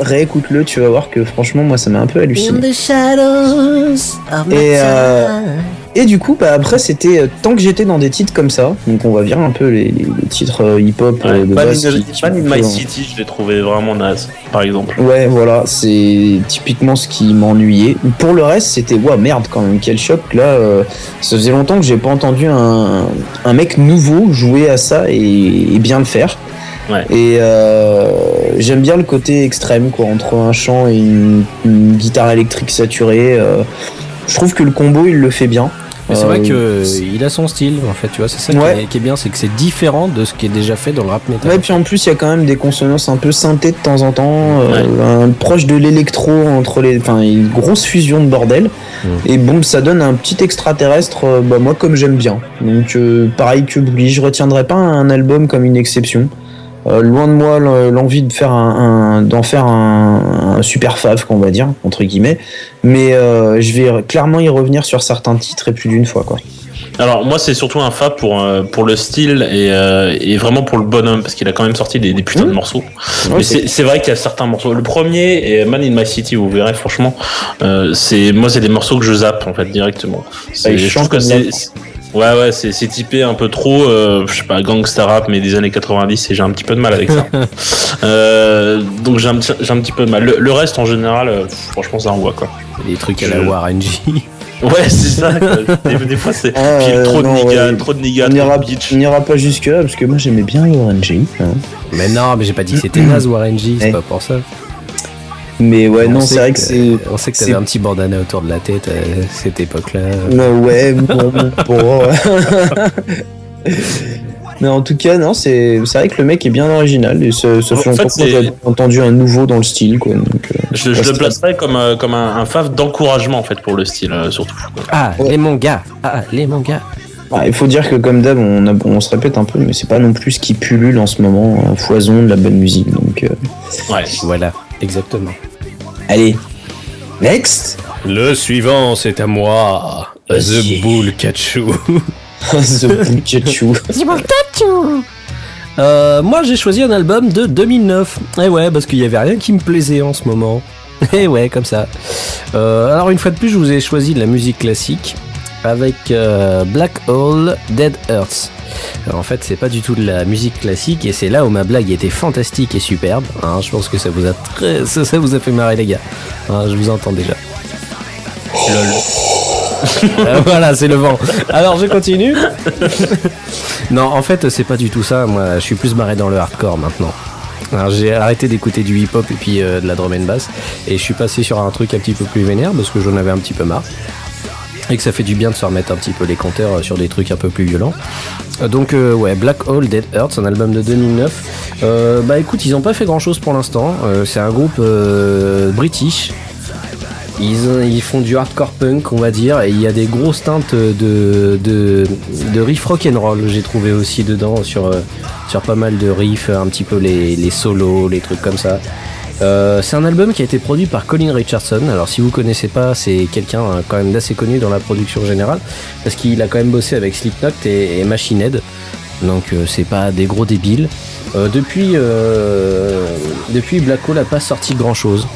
réécoute-le, tu vas voir que franchement moi ça m'a un peu halluciné. In the shadows of my time. Et du coup, après, c'était tant que j'étais dans des titres comme ça, donc on va virer un peu les titres hip-hop de base. Man in My City, je l'ai trouvé vraiment naze, par exemple. Ouais, voilà, c'est typiquement ce qui m'ennuyait. Pour le reste, c'était merde quand même, quel choc. Là, ça faisait longtemps que j'ai pas entendu un mec nouveau jouer à ça et bien le faire. Ouais. Et j'aime bien le côté extrême, quoi, entre un chant et une guitare électrique saturée. Je trouve que le combo il le fait bien. Mais c'est vrai qu'il a son style en fait, tu vois, c'est ça qui est bien, c'est que c'est différent de ce qui est déjà fait dans le rap metal. Ouais, puis en plus il y a quand même des consonances un peu synthé de temps en temps, proche de l'électro une grosse fusion de bordel. Et bon, ça donne un petit extraterrestre, moi comme j'aime bien. Donc pareil que Bouli, je retiendrai pas un album comme une exception. Loin de moi l'envie de faire d'en faire un super fave, qu'on va dire entre guillemets, mais je vais clairement y revenir sur certains titres et plus d'une fois, quoi. Alors moi c'est surtout un fave pour le style et vraiment pour le bonhomme, parce qu'il a quand même sorti des putains de morceaux. Mais c'est vrai qu'il y a certains morceaux. Le premier est Man in My City, vous verrez, franchement, c'est des morceaux que je zappe en fait directement. Je trouve que Ouais, c'est typé un peu trop, je sais pas, gangsta rap, mais des années 90, et j'ai un petit peu de mal avec ça. Donc j'ai un petit peu de mal. Le reste, en général, franchement, ça envoie, quoi. Les trucs à la Warren G. Ouais, c'est ça. Des fois, c'est trop de niga, on n'ira pas jusque là parce que moi j'aimais bien Warren G. Hein. Mais non, mais j'ai pas dit que c'était naze Warren G, c'est pas pour ça. Mais ouais, non, c'est vrai que c'est. On sait que t'avais un petit bandana autour de la tête à cette époque-là. Ouais, bon. Mais en tout cas, non, c'est vrai que le mec est bien original et ça fait longtemps que j'ai entendu un nouveau dans le style, quoi. Donc, je le placerais comme un fave d'encouragement en fait pour le style, surtout. Ah, ouais. Les mangas. Il faut dire que comme d'hab, on se répète un peu, mais c'est pas non plus ce qui pullule en ce moment, un foison de la bonne musique. Donc, ouais, voilà, exactement. Allez, next. Le suivant, c'est à moi. The Bull Kachu. The Bull Kachu. Moi j'ai choisi un album de 2009. Et ouais, parce qu'il y avait rien qui me plaisait en ce moment. Et ouais, comme ça. Alors une fois de plus, je vous ai choisi de la musique classique avec Black Hole Dead Earth. Alors, en fait, c'est pas du tout de la musique classique et c'est là où ma blague était fantastique et superbe. Hein, je pense que ça vous a fait marrer les gars. Hein, je vous entends déjà. Voilà, c'est le vent. Alors je continue. Non, en fait, c'est pas du tout ça. Moi, je suis plus barré dans le hardcore maintenant. Alors, j'ai arrêté d'écouter du hip-hop et puis de la drum and bass et je suis passé sur un truc un petit peu plus vénère parce que j'en avais un petit peu marre et que ça fait du bien de se remettre un petit peu les compteurs sur des trucs un peu plus violents. Donc ouais, Black Hole Dead Earth, c'est un album de 2009. Bah écoute, ils ont pas fait grand chose pour l'instant. C'est un groupe british. Ils font du hardcore punk, on va dire, et il y a des grosses teintes de riff rock'n'roll, j'ai trouvé aussi dedans, sur pas mal de riffs, un petit peu les solos, les trucs comme ça. C'est un album qui a été produit par Colin Richardson. Alors si vous connaissez pas, c'est quelqu'un quand même d'assez connu dans la production générale, parce qu'il a quand même bossé avec Slipknot et Machine Head, donc c'est pas des gros débiles. Depuis Black Hole a pas sorti grand chose,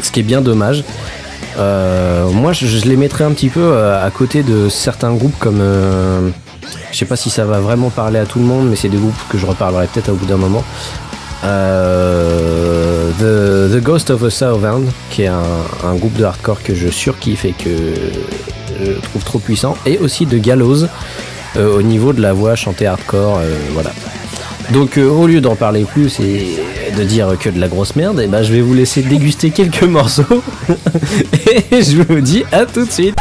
ce qui est bien dommage. Moi je les mettrais un petit peu à côté de certains groupes comme je sais pas si ça va vraiment parler à tout le monde, mais c'est des groupes que je reparlerai peut-être au bout d'un moment. The Ghost of a Southern, qui est un groupe de hardcore que je surkiffe et que je trouve trop puissant, et aussi de Gallows au niveau de la voix chantée hardcore, voilà. Donc au lieu d'en parler plus et de dire que de la grosse merde, et ben je vais vous laisser déguster quelques morceaux et je vous dis à tout de suite.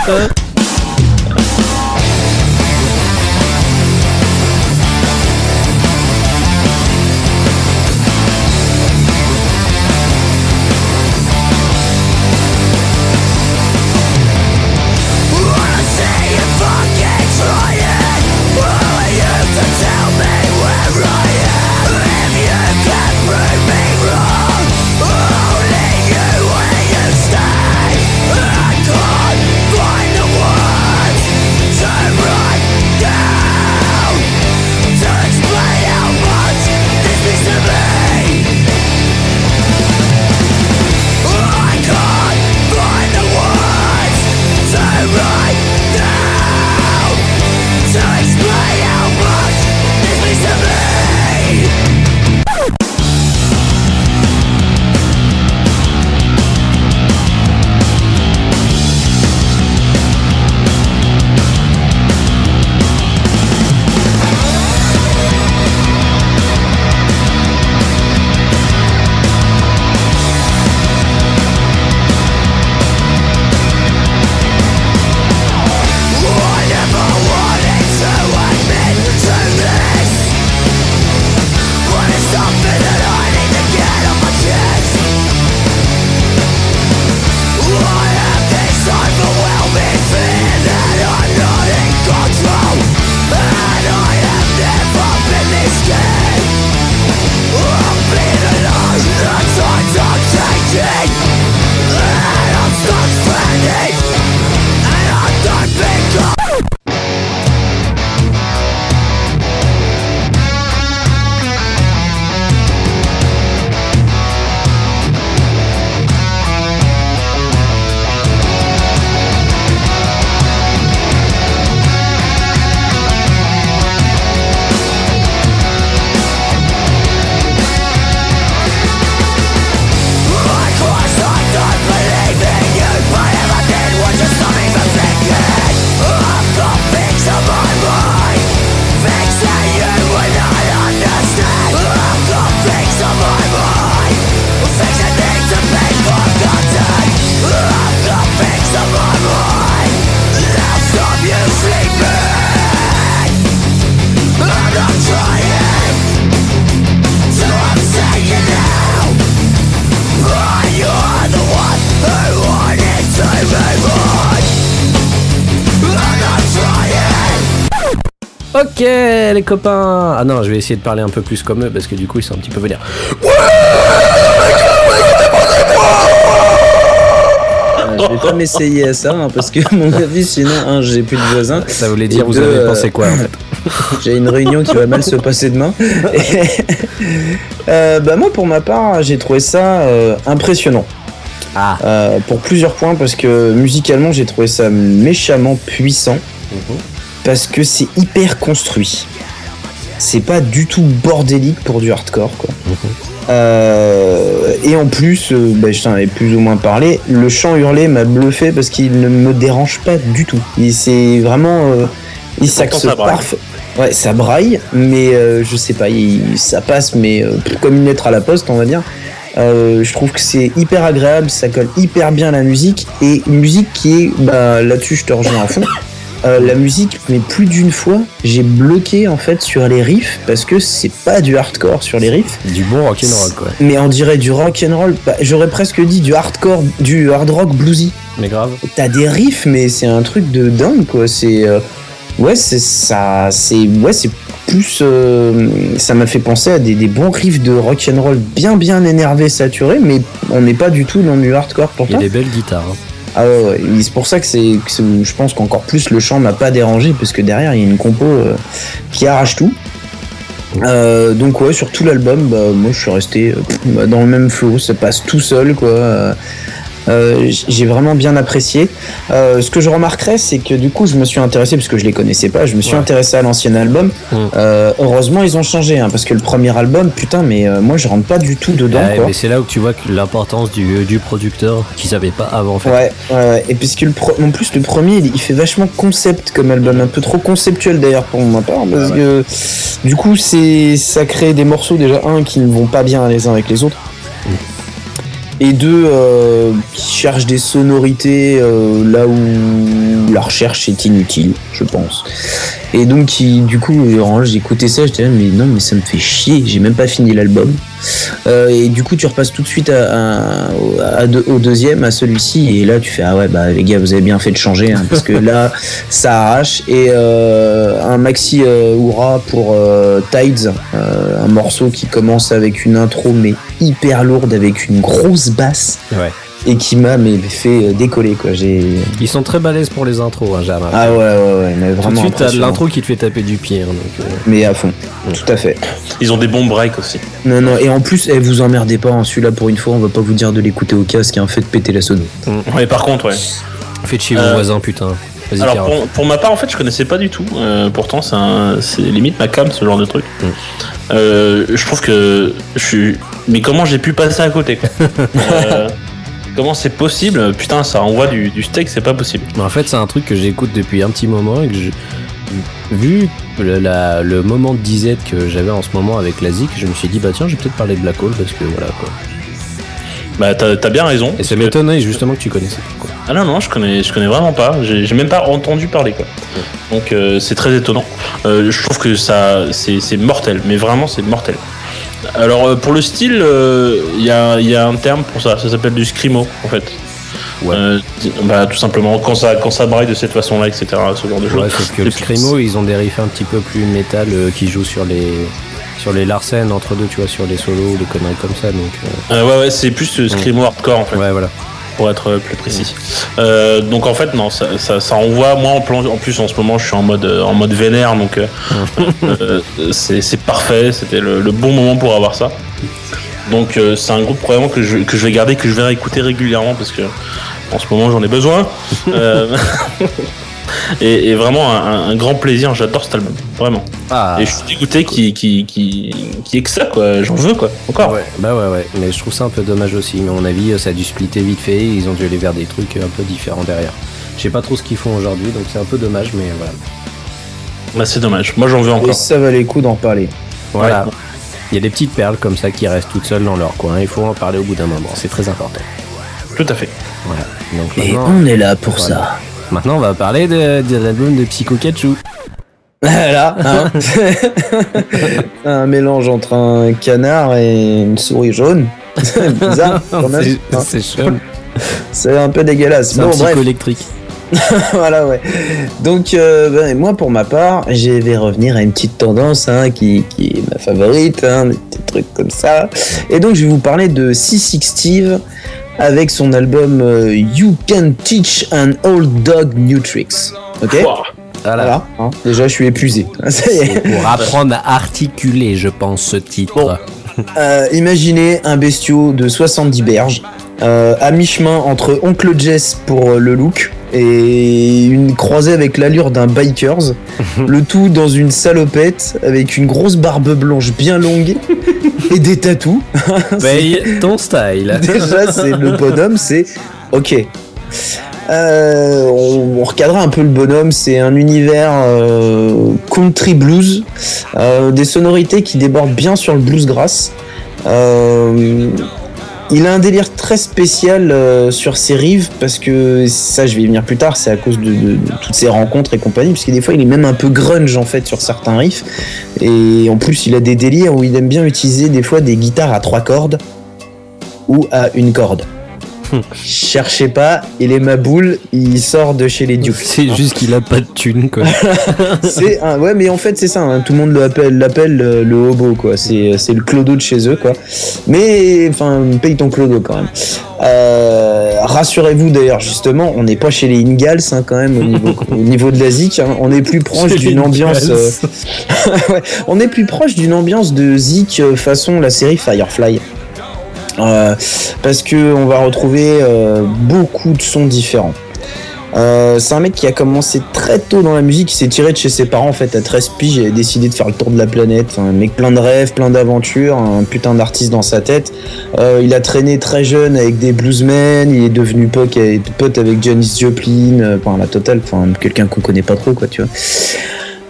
Find the Ok, les copains. Ah non, je vais essayer de parler un peu plus comme eux parce que du coup, ils sont un petit peu vénères. Je vais pas m'essayer à ça hein, parce que à mon avis sinon j'ai plus de voisins. Ça voulait dire vous avez pensé quoi en fait? J'ai une réunion qui va mal se passer demain. Moi pour ma part j'ai trouvé ça impressionnant. Pour plusieurs points parce que musicalement j'ai trouvé ça méchamment puissant. Parce que c'est hyper construit. C'est pas du tout bordélique pour du hardcore quoi. Et en plus, je t'en avais plus ou moins parlé, le chant hurlé m'a bluffé parce qu'il ne me dérange pas du tout. C'est vraiment... il s'axe parfait. Ouais, ça braille, mais je sais pas, ça passe, mais comme une lettre à la poste, on va dire. Je trouve que c'est hyper agréable, ça colle hyper bien à la musique, et une musique qui est... là-dessus, je te rejoins à fond. La musique, mais plus d'une fois, j'ai bloqué en fait sur les riffs parce que c'est pas du hardcore sur les riffs. Du bon rock'n'roll quoi. Mais on dirait du rock'n'roll. J'aurais presque dit du hardcore, du hard rock bluesy. Mais grave. T'as des riffs, mais c'est un truc de dingue quoi. C'est c'est ça. C'est plus. Ça m'a fait penser à des bons riffs de rock'n'roll bien énervés, saturés, mais on n'est pas du tout dans du hardcore pourtant. Il y a des belles guitares. Hein. Ah ouais, c'est pour ça que je pense qu'encore plus le chant m'a pas dérangé parce que derrière il y a une compo qui arrache tout. Donc ouais, sur tout l'album, moi je suis resté dans le même flow, ça passe tout seul quoi. J'ai vraiment bien apprécié. Ce que je remarquerais, c'est que du coup je me suis intéressé, parce que je les connaissais pas, je me suis intéressé à l'ancien album. Heureusement ils ont changé parce que le premier album, putain, mais moi je rentre pas du tout dedans quoi. Mais c'est là où tu vois que l'importance du producteur qu'ils savaient pas avant en fait. Ouais. Et puisque en plus le premier il fait vachement concept comme album, un peu trop conceptuel d'ailleurs pour ma part, parce que du coup ça crée des morceaux déjà qui ne vont pas bien les uns avec les autres. Et deux, qui cherchent des sonorités là où la recherche est inutile, je pense. Et donc, du coup, j'ai écouté ça, j'étais là, mais non, mais ça me fait chier, j'ai même pas fini l'album. Et du coup, tu repasses tout de suite au deuxième, à celui-ci, et là, tu fais, ah ouais, les gars, vous avez bien fait de changer, parce que là, ça arrache. Et un maxi hurrah pour Tides, un morceau qui commence avec une intro, mais hyper lourde, avec une grosse basse. Ouais. Et qui m'a fait décoller quoi. Ils sont très balèzes pour les intros, hein, j'ai remarqué. Ah ouais, mais vraiment. Tout de suite t'as l'intro qui te fait taper du pied. Hein, donc, Mais à fond, tout à fait. Ils ont des bons breaks aussi. Non, et en plus, vous emmerdez pas, celui-là pour une fois, on va pas vous dire de l'écouter au casque, faites péter la sono. Ouais, par contre, ouais. Faites chez vos voisins, putain. Vas-y, alors pour ma part, en fait, je connaissais pas du tout. Pourtant, c'est limite ma cam, ce genre de truc. Je trouve que mais comment j'ai pu passer à côté quoi. Comment c'est possible? Putain, ça envoie du steak, c'est pas possible. En fait, c'est un truc que j'écoute depuis un petit moment et que vu le moment de disette que j'avais en ce moment avec la Zik, je me suis dit, tiens, je vais peut-être parler de Black Hole parce que voilà quoi. T'as bien raison. Et ça m'étonnait justement que tu connaissais quoi. Ah non, je connais vraiment pas. J'ai même pas entendu parler quoi. Donc c'est très étonnant. Je trouve que c'est mortel, mais vraiment c'est mortel. Alors pour le style, il y a un terme pour ça s'appelle du screamo en fait. Ouais. Tout simplement quand ça braille de cette façon-là, etc. Ce genre de choses. Ouais, sauf que le screamo, ils ont des riffs un petit peu plus métal qui jouent sur les Larsen entre deux, tu vois, sur les solos, des conneries comme ça. Donc. Ouais, c'est plus screamo hardcore en fait. Ouais, voilà. Pour être plus précis. Donc en fait non, ça envoie. Moi en plus en ce moment je suis en mode vénère, donc c'est parfait. C'était le bon moment pour avoir ça. Donc c'est un groupe vraiment que je vais garder, que je vais réécouter régulièrement parce que en ce moment j'en ai besoin. Et vraiment un grand plaisir, j'adore cet album, vraiment. Et je suis dégoûté qui est que ça quoi, j'en veux quoi, encore. Ouais, ouais, mais je trouve ça un peu dommage aussi, mais à mon avis ça a dû splitter vite fait, ils ont dû aller vers des trucs un peu différents derrière. Je sais pas trop ce qu'ils font aujourd'hui, donc c'est un peu dommage, mais voilà. C'est dommage, moi j'en veux encore. Et ça valait le coup d'en parler. Voilà. Ouais. Il y a des petites perles comme ça qui restent toutes seules dans leur coin, il faut en parler au bout d'un moment, c'est très important. Tout à fait. Voilà. Donc, et on est là pour ça. Maintenant, on va parler de l'album de Psycho Kachu. Voilà, un mélange entre un canard et une souris jaune. C'est bizarre, quand même. C'est chaud. C'est un peu dégueulasse. C'est un psycho électrique. Voilà, ouais. Donc, moi, pour ma part, je vais revenir à une petite tendance qui est ma favorite, des petits trucs comme ça. Et donc, je vais vous parler de C6 Steve avec son album You Can Teach an Old Dog New Tricks. Ok. Voilà. Déjà, je suis épuisé. Ça y est. Pour apprendre à articuler, je pense, ce titre. Bon. Imaginez un bestiau de 70 berges, à mi-chemin entre Oncle Jess pour le look et une croisée avec l'allure d'un bikers, le tout dans une salopette avec une grosse barbe blanche bien longue et des tatous. Paye ton style. Déjà, c'est le bonhomme, c'est ok. On recadra un peu le bonhomme, c'est un univers country blues, des sonorités qui débordent bien sur le bluesgrass. Il a un délire très spécial sur ses riffs, parce que ça je vais y venir plus tard, c'est à cause de toutes ces rencontres et compagnie, parce que des fois il est même un peu grunge en fait sur certains riffs, et en plus il a des délires où il aime bien utiliser des fois des guitares à 3 cordes ou à 1 corde. Cherchez pas, il est ma boule, il sort de chez les Dukes. C'est juste qu'il a pas de thune, quoi. Ouais, mais en fait c'est ça, tout le monde l'appelle le hobo, quoi. C'est le clodo de chez eux, quoi. Mais enfin, paye ton clodo quand même. Rassurez-vous d'ailleurs, justement, on n'est pas chez les Ingalls quand même au niveau de la zik. On est plus proche d'une ambiance. Ouais, on est plus proche d'une ambiance de zik façon la série Firefly. Parce que on va retrouver beaucoup de sons différents. C'est un mec qui a commencé très tôt dans la musique, il s'est tiré de chez ses parents en fait à 13 piges, il a décidé de faire le tour de la planète, un mec plein de rêves, plein d'aventures, un putain d'artiste dans sa tête. Il a traîné très jeune avec des bluesmen, il est devenu pote avec Janis Joplin, la totale, quelqu'un qu'on connaît pas trop, quoi, tu vois.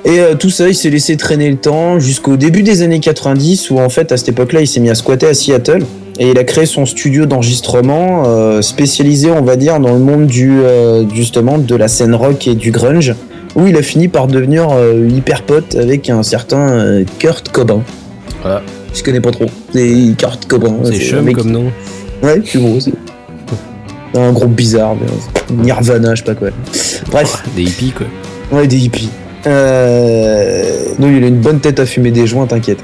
Et tout ça, il s'est laissé traîner le temps jusqu'au début des années 90 où en fait à cette époque-là il s'est mis à squatter à Seattle et il a créé son studio d'enregistrement spécialisé, on va dire, dans le monde justement de la scène rock et du grunge, où il a fini par devenir hyper pote avec un certain Kurt Cobain. Voilà. Je connais pas trop. C'est Kurt Cobain. C'est chum comme nom. Ouais, c'est gros aussi. Un groupe bizarre, Nirvana, je sais pas quoi. Bref. Des hippies, quoi. Ouais, des hippies. Non, il a une bonne tête à fumer des joints, t'inquiète.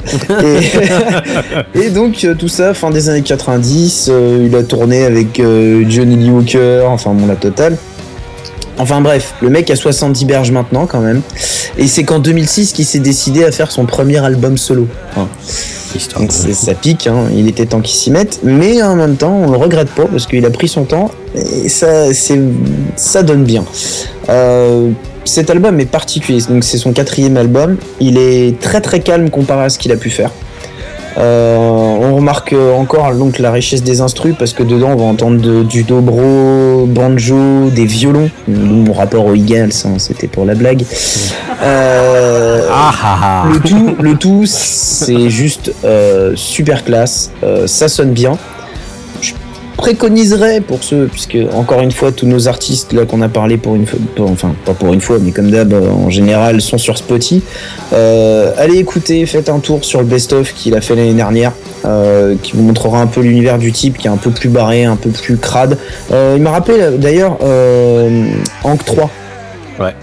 Et donc tout ça, fin des années 90, il a tourné avec Johnny Lee Hooker, la totale. Enfin bref, le mec a 70 berges maintenant quand même. Et c'est qu'en 2006 qu'il s'est décidé à faire son premier album solo. Donc ça pique, il était temps qu'il s'y mette, mais en même temps on le regrette pas parce qu'il a pris son temps et ça donne bien. Cet album est particulier, donc c'est son 4e album, il est très très calme comparé à ce qu'il a pu faire. On remarque encore donc la richesse des instrus parce que dedans on va entendre du dobro, banjo, des violons. Mon rapport aux Eagles, c'était pour la blague. Le tout c'est juste super classe, ça sonne bien. Préconiserais pour ceux, puisque encore une fois tous nos artistes là qu'on a parlé pas pour une fois mais comme d'hab en général sont sur Spotify, allez écouter, faites un tour sur le best-of qu'il a fait l'année dernière, qui vous montrera un peu l'univers du type qui est un peu plus barré, un peu plus crade. Il m'a rappelé d'ailleurs Hank 3. Ouais.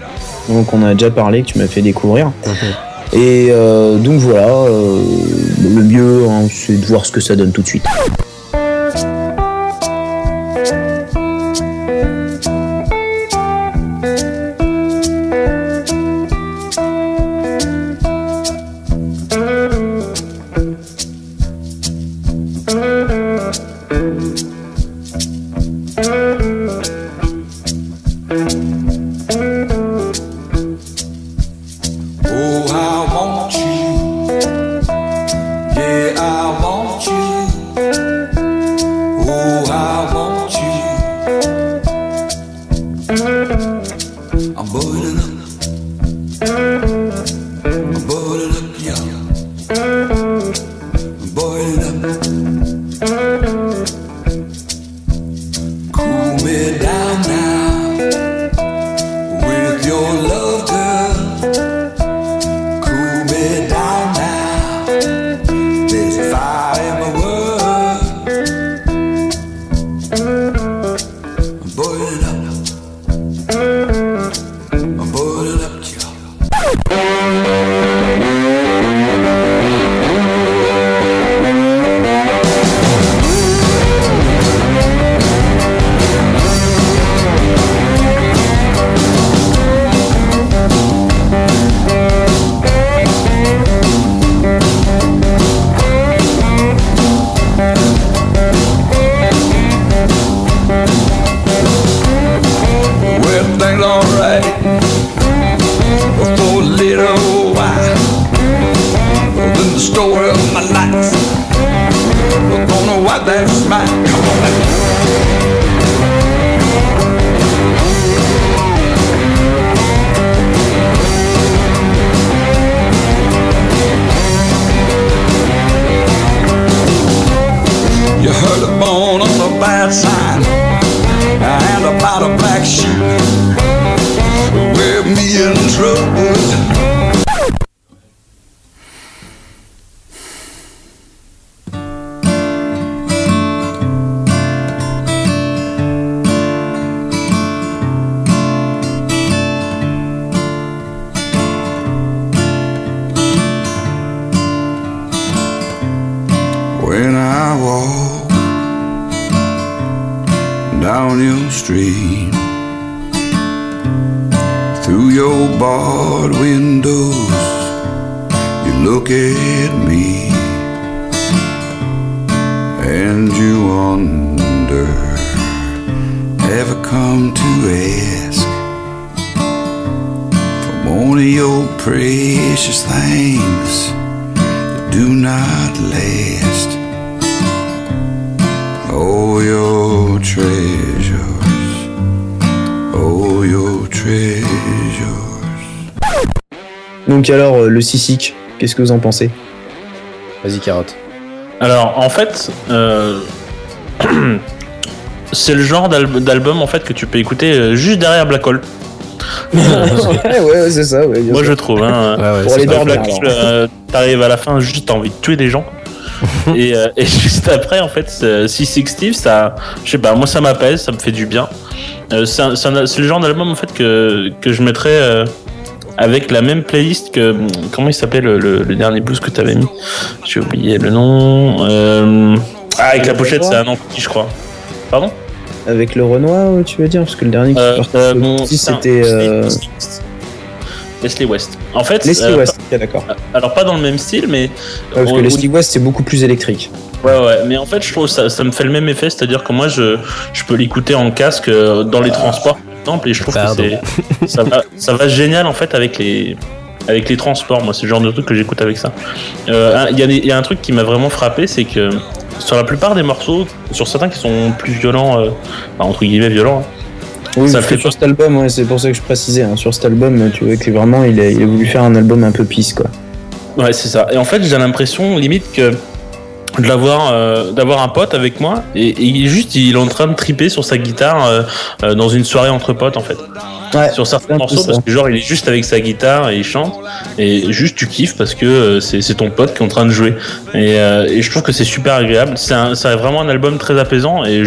Donc on a déjà parlé, que tu m'as fait découvrir. Et donc voilà, le mieux c'est de voir ce que ça donne tout de suite. With your love, girl. mine. Come on now. You heard a bone of a bad sign and about a black sheep with me in trouble. When I walk down your street, through your barred windows, you look at me and you wonder, ever come to ask for one of your precious things that do not last? Oh, your treasures, oh, your treasures. Donc alors, le Sissik, qu'est-ce que vous en pensez? Vas-y, Carotte. Alors, en fait, c'est le genre d'album en fait que tu peux écouter juste derrière Black Hole. ouais, c'est ça. Ouais, moi, je trouve. Hein, pour aller dormir. Black Hole, t'arrives à la fin, juste t'as envie de tuer des gens. et juste après, en fait, C60, ça, je sais pas, moi ça m'apaise, ça me fait du bien. C'est le genre d'album en fait que je mettrais avec la même playlist que, comment il s'appelait le dernier blues que t'avais mis? J'ai oublié le nom. Avec la pochette, c'est un nom petit, je crois. Pardon? Avec le Renoir, tu veux dire? Parce que le dernier qui c'était Leslie West. En fait, Leslie West, ok, d'accord. Alors pas dans le même style, mais parce que Leslie West c'est beaucoup plus électrique. Ouais, mais en fait, je trouve ça me fait le même effet, c'est-à-dire que moi, je peux l'écouter en casque dans les transports, par exemple, et je trouve que ça va génial en fait avec les transports. Moi, c'est le genre de truc que j'écoute avec ça. Il y a un truc qui m'a vraiment frappé, c'est que sur la plupart des morceaux, sur certains qui sont plus violents, entre guillemets violents. Oui, ça fait sur cet album, ouais, c'est pour ça que je précisais. Hein, sur cet album, tu vois que vraiment, il a voulu faire un album un peu pisse, quoi. Ouais, c'est ça. Et en fait, j'ai l'impression, limite, que d'avoir un pote avec moi et il est en train de triper sur sa guitare dans une soirée entre potes, en fait. Ouais, sur certains morceaux, parce que genre il est juste avec sa guitare et il chante et juste tu kiffes parce que c'est ton pote qui est en train de jouer et je trouve que c'est super agréable. C'est vraiment un album très apaisant et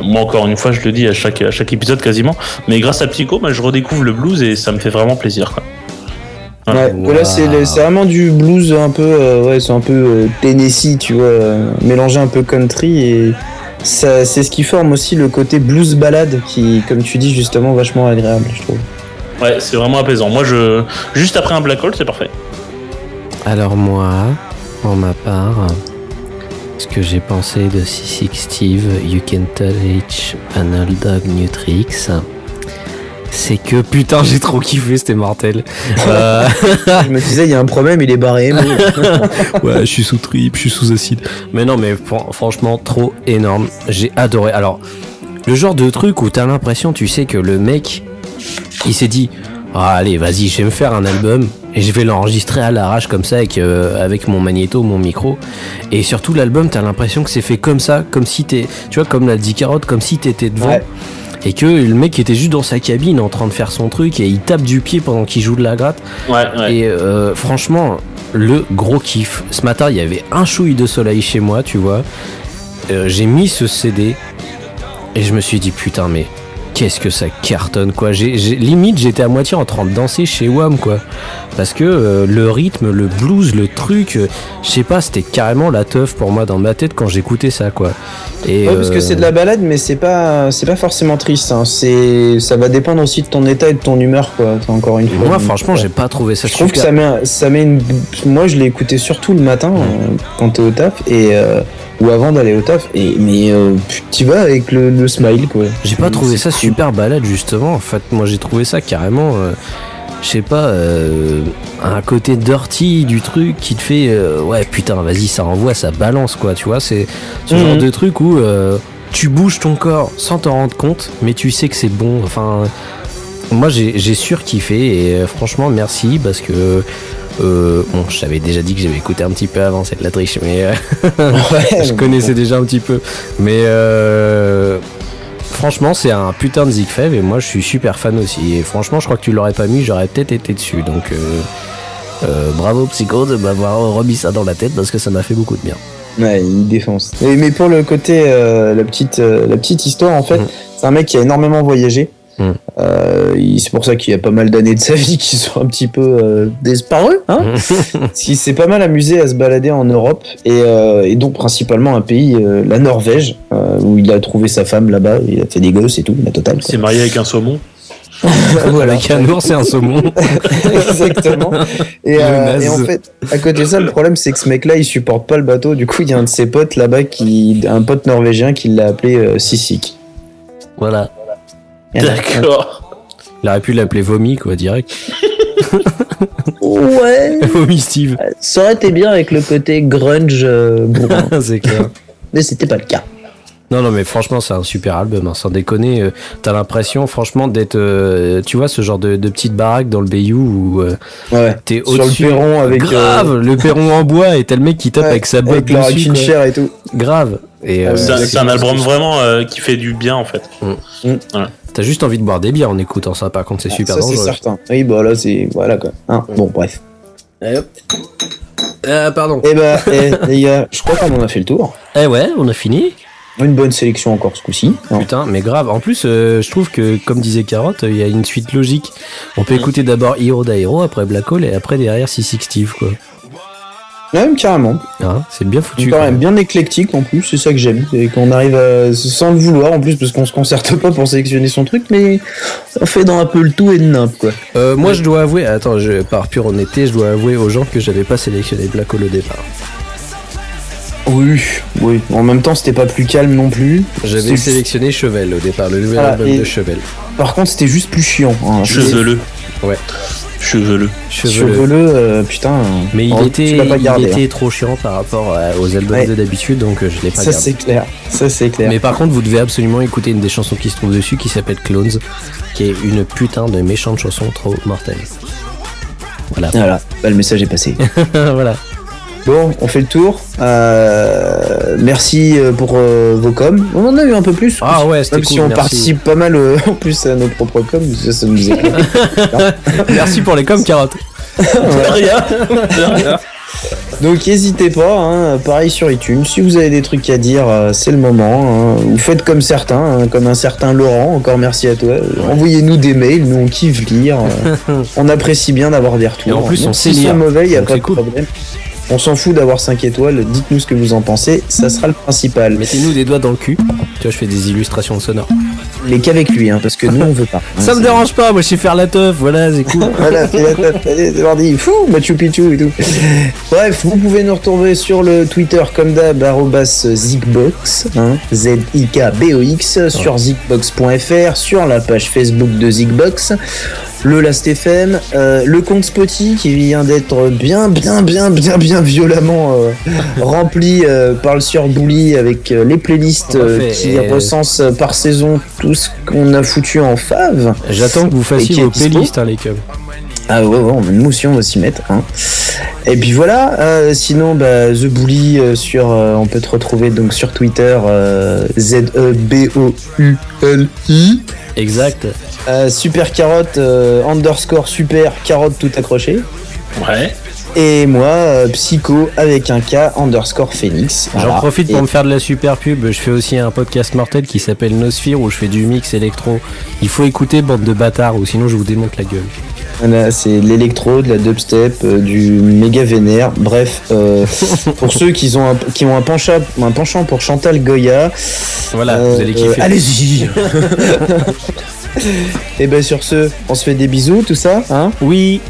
moi encore une fois je le dis à chaque épisode quasiment, mais grâce à Psycho je redécouvre le blues et ça me fait vraiment plaisir, quoi. Ouais, wow. Là c'est vraiment du blues un peu c'est un peu Tennessee, tu vois, mélangé un peu country, et ça, c'est ce qui forme aussi le côté blues ballade qui, comme tu dis, justement vachement agréable, je trouve. Ouais, c'est vraiment apaisant. Moi, juste après un Black Hole, c'est parfait. Alors moi, pour ma part, ce que j'ai pensé de C60, You Can Touch an Old Dog New Tricks, c'est que putain j'ai trop kiffé, c'était mortel. Je me disais il y a un problème, il est barré. Ouais, je suis sous trip, je suis sous acide. Mais non, mais franchement trop énorme, j'ai adoré. Alors le genre de truc où t'as l'impression, tu sais, que le mec il s'est dit allez vas-y, je vais me faire un album et je vais l'enregistrer à l'arrache comme ça avec mon magnéto, mon micro, et surtout l'album t'as l'impression que c'est fait comme ça, comme si tu vois, comme l'a dit Carotte, comme si t'étais devant. Ouais. Et que le mec était juste dans sa cabine en train de faire son truc et il tape du pied pendant qu'il joue de la gratte. Ouais. Et franchement, le gros kiff. Ce matin, il y avait un chouille de soleil chez moi, tu vois. J'ai mis ce CD et je me suis dit putain, mais qu'est-ce que ça cartonne, quoi. Limite, j'étais à moitié en train de danser chez Wham, quoi. Parce que le rythme, le blues, le truc, je sais pas, c'était carrément la teuf pour moi dans ma tête quand j'écoutais ça, quoi. Et parce que c'est de la balade, mais c'est pas forcément triste, hein. Ça va dépendre aussi de ton état et de ton humeur, quoi. Encore une fois. Moi, franchement, j'ai pas trouvé ça super. Je trouve que ça met une. Moi, je l'ai écouté surtout le matin quand t'es au taf ou avant d'aller au taf, mais tu vas avec le smile, quoi. J'ai pas trouvé ça super balade, justement. En fait, moi j'ai trouvé ça carrément je sais pas, un côté dirty du truc qui te fait ouais putain vas-y ça envoie, ça balance quoi, tu vois, c'est ce genre de truc où tu bouges ton corps sans t'en rendre compte mais tu sais que c'est bon. Enfin moi j'ai surkiffé et franchement merci parce que bon, je t'avais déjà dit que j'avais écouté un petit peu avant, c'est de la triche, mais je connaissais déjà un petit peu. Mais franchement, c'est un putain de Zigfev et moi je suis super fan aussi. Et franchement, je crois que tu l'aurais pas mis, j'aurais peut-être été dessus. Donc bravo Psycho de m'avoir remis ça dans la tête parce que ça m'a fait beaucoup de bien. Ouais, il défonce. Mais pour le côté, la petite histoire, en fait, c'est un mec qui a énormément voyagé. C'est pour ça qu'il y a pas mal d'années de sa vie qui sont un petit peu disparues, hein. Il s'est pas mal amusé à se balader en Europe et donc principalement un pays, la Norvège, où il a trouvé sa femme là-bas, il a fait des gosses et tout, la totale. Il s'est marié avec un saumon. Voilà, avec un ours et un saumon. Exactement. Et en fait, à côté de ça, le problème c'est que ce mec-là, il supporte pas le bateau. Du coup, il y a un de ses potes là-bas un pote norvégien qui l'a appelé Sissik. Voilà. D'accord. Il aurait pu l'appeler Vomi, quoi, direct. Ouais. Vomi Steve. Ça aurait été bien avec le côté grunge bourrin. C'est clair. Mais c'était pas le cas. Non, mais franchement, c'est un super album, hein, sans déconner. T'as l'impression, franchement, d'être, tu vois, ce genre de petite baraque dans le Bayou où t'es au-dessus. Sur le perron avec. Grave, le perron en bois et t'as le mec qui tape avec sa botte avec la dessus. chair et tout. Grave. Et, c'est un album vraiment qui fait du bien en fait. Voilà. T'as juste envie de boire des bières en écoutant ça, par contre, c'est super dangereux. Ça, c'est certain. Oui, bah là, c'est. Voilà quoi. Hein, bon, bref. Allez, hop. Pardon. Les gars, je crois qu'on en a fait le tour. Ouais, on a fini. Une bonne sélection encore ce coup-ci. Putain, mais grave. En plus, je trouve que, comme disait Carotte, il y a une suite logique. On peut écouter d'abord Hero d'Aero, après Black Hole et après derrière C6 Steve, quoi. Même carrément. Ah, c'est bien foutu. Quand même bien éclectique en plus, c'est ça que j'aime. Et qu'on arrive sans le vouloir en plus, parce qu'on se concerte pas pour sélectionner son truc, mais on fait dans un peu le tout et de nimp, quoi. Moi, je dois avouer, par pure honnêteté, je dois avouer aux gens que j'avais pas sélectionné Black Hole au départ. Oui. En même temps, c'était pas plus calme non plus. J'avais sélectionné Chevelle au départ, le nouvel album de Chevelle. Par contre, c'était juste plus chiant. Hein. Cheveleux. Ouais. Cheveleux, putain. Mais il était trop chiant par rapport aux albums de d'habitude, donc je l'ai pas gardé. Ça, c'est clair. Mais par contre, vous devez absolument écouter une des chansons qui se trouve dessus, qui s'appelle Clones, qui est une putain de méchante chanson trop mortelle. Voilà. Bah, le message est passé. Voilà. Bon, on fait le tour. Merci pour vos coms. On en a eu un peu plus. Ah ouais, c'était cool. Même si on participe pas mal en plus à nos propres coms, ça nous éclate. Merci pour les coms, Carotte. De rien. Donc n'hésitez pas, hein, pareil sur iTunes, si vous avez des trucs à dire, c'est le moment, hein. Vous faites comme certains, comme un certain Laurent, encore merci à toi, envoyez-nous des mails, nous on kiffe lire, on apprécie bien d'avoir des retours. Et en plus, on sait lire. S'ils sont mauvais, il n'y a pas de cool. problème. On s'en fout d'avoir 5 étoiles, dites-nous ce que vous en pensez, ça sera le principal. Mettez-nous des doigts dans le cul, tu vois, je fais des illustrations sonores. Mais qu'avec lui, hein, parce que nous on veut pas. Ça me dérange pas, moi je sais faire la teuf, voilà, c'est cool. Voilà, fais la teuf, allez, c'est parti, fou, Machu Picchu et tout. Bref, vous pouvez nous retrouver sur le Twitter comme d'hab, @Zigbox, hein, ZIKBOX, sur zigbox.fr, sur la page Facebook de Zigbox, le Last.fm, le compte Spotify qui vient d'être bien violemment rempli par le Sieur Bouli avec les playlists qui recensent par saison tout ce qu'on a foutu en fave. J'attends que vous fassiez vos playlists, hein, les cubs. Ah ouais, nous aussi on va s'y mettre. Hein. Et puis voilà, sinon The Bully on peut te retrouver donc sur Twitter ZEBOULI. Exact. Super Carotte _ super carotte tout accroché. Ouais. Et moi, Psycho avec un K _ Phoenix. J'en profite pour me faire de la super pub. Je fais aussi un podcast mortel qui s'appelle Nosphere où je fais du mix électro. Il faut écouter, bande de bâtards, ou sinon je vous démonte la gueule. Voilà, c'est de l'électro, de la dubstep, du méga vénère. Bref, pour ceux qui ont un penchant pour Chantal Goya. Voilà, vous allez kiffer. Allez-y. Et ben sur ce, on se fait des bisous, tout ça, hein? Oui.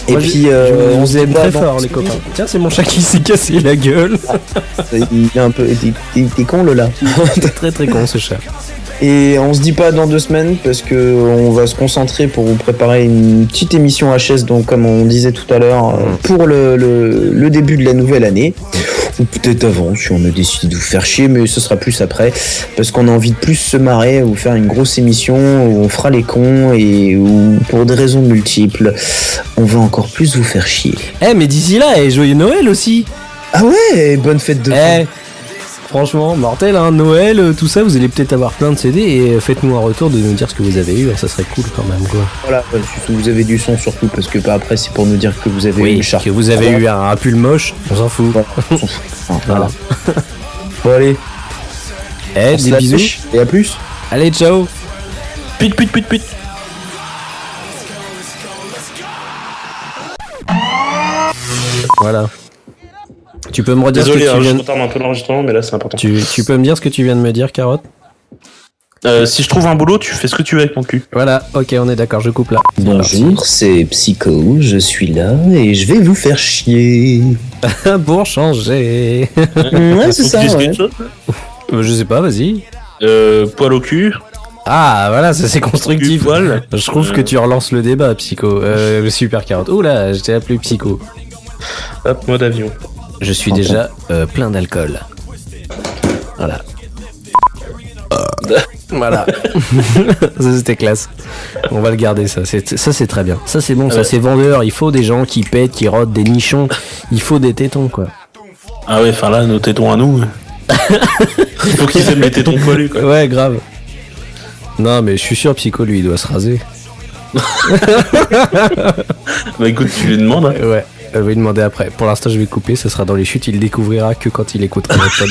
Et moi, puis on se aime très fort, les copains. Tiens, c'est mon chat qui s'est cassé la gueule. Il est un peu, t'es con le là. Très très con ce chat. Et on se dit pas dans 2 semaines parce que on va se concentrer pour vous préparer une petite émission HS, donc comme on disait tout à l'heure, pour le début de la nouvelle année. Ou peut-être avant si on a décidé de vous faire chier, mais ce sera plus après parce qu'on a envie de plus se marrer ou faire une grosse émission où on fera les cons et où pour des raisons multiples on va encore plus vous faire chier. Mais d'ici là, joyeux Noël aussi. Ah ouais, bonne fête de fin. Franchement, mortel, hein, Noël, tout ça, vous allez peut-être avoir plein de CD et faites-nous un retour de nous dire ce que vous avez eu, ça serait cool quand même, quoi. Voilà, vous avez du son surtout, parce que après c'est pour nous dire que vous avez eu une charte. Que vous avez eu un pull moche, on s'en fout. Voilà. Bon, allez. Des bisous. Et à plus. Allez, ciao. Pute. Voilà. Tu peux me redire Désolé, ce que tu viens je retarde un peu l'enregistrement, mais là c'est important. Tu peux me dire ce que tu viens de me dire, Carotte? Si je trouve un boulot, tu fais ce que tu veux avec mon cul. Voilà, ok, on est d'accord, je coupe là. Bonjour, c'est Psycho, je suis là et je vais vous faire chier. Pour changer. Ouais, c'est ça, ouais. Je sais pas, vas-y. Poil au cul. Ah, voilà, ça c'est constructif. Poil. Je trouve que tu relances le débat, Psycho. Super Carotte. Oula, je t'ai appelé Psycho. Hop, mode avion. Je suis déjà plein d'alcool. Voilà. Voilà. Ça c'était classe. On va le garder, ça c'est très bien. Ça c'est bon, ça c'est vendeur. Il faut des gens qui pètent, qui rodent, des nichons. Il faut des tétons, quoi. Ah ouais, enfin là, nos tétons à nous. Il faut qu'ils aiment les tétons poilus, quoi. Ouais, grave. Non, mais je suis sûr, Psycho, lui, il doit se raser. Bah écoute, tu lui demandes. Hein. Ouais, je vais lui demander après. Pour l'instant, je vais couper, ça sera dans les chutes. Il le découvrira que quand il écoutera notre pod.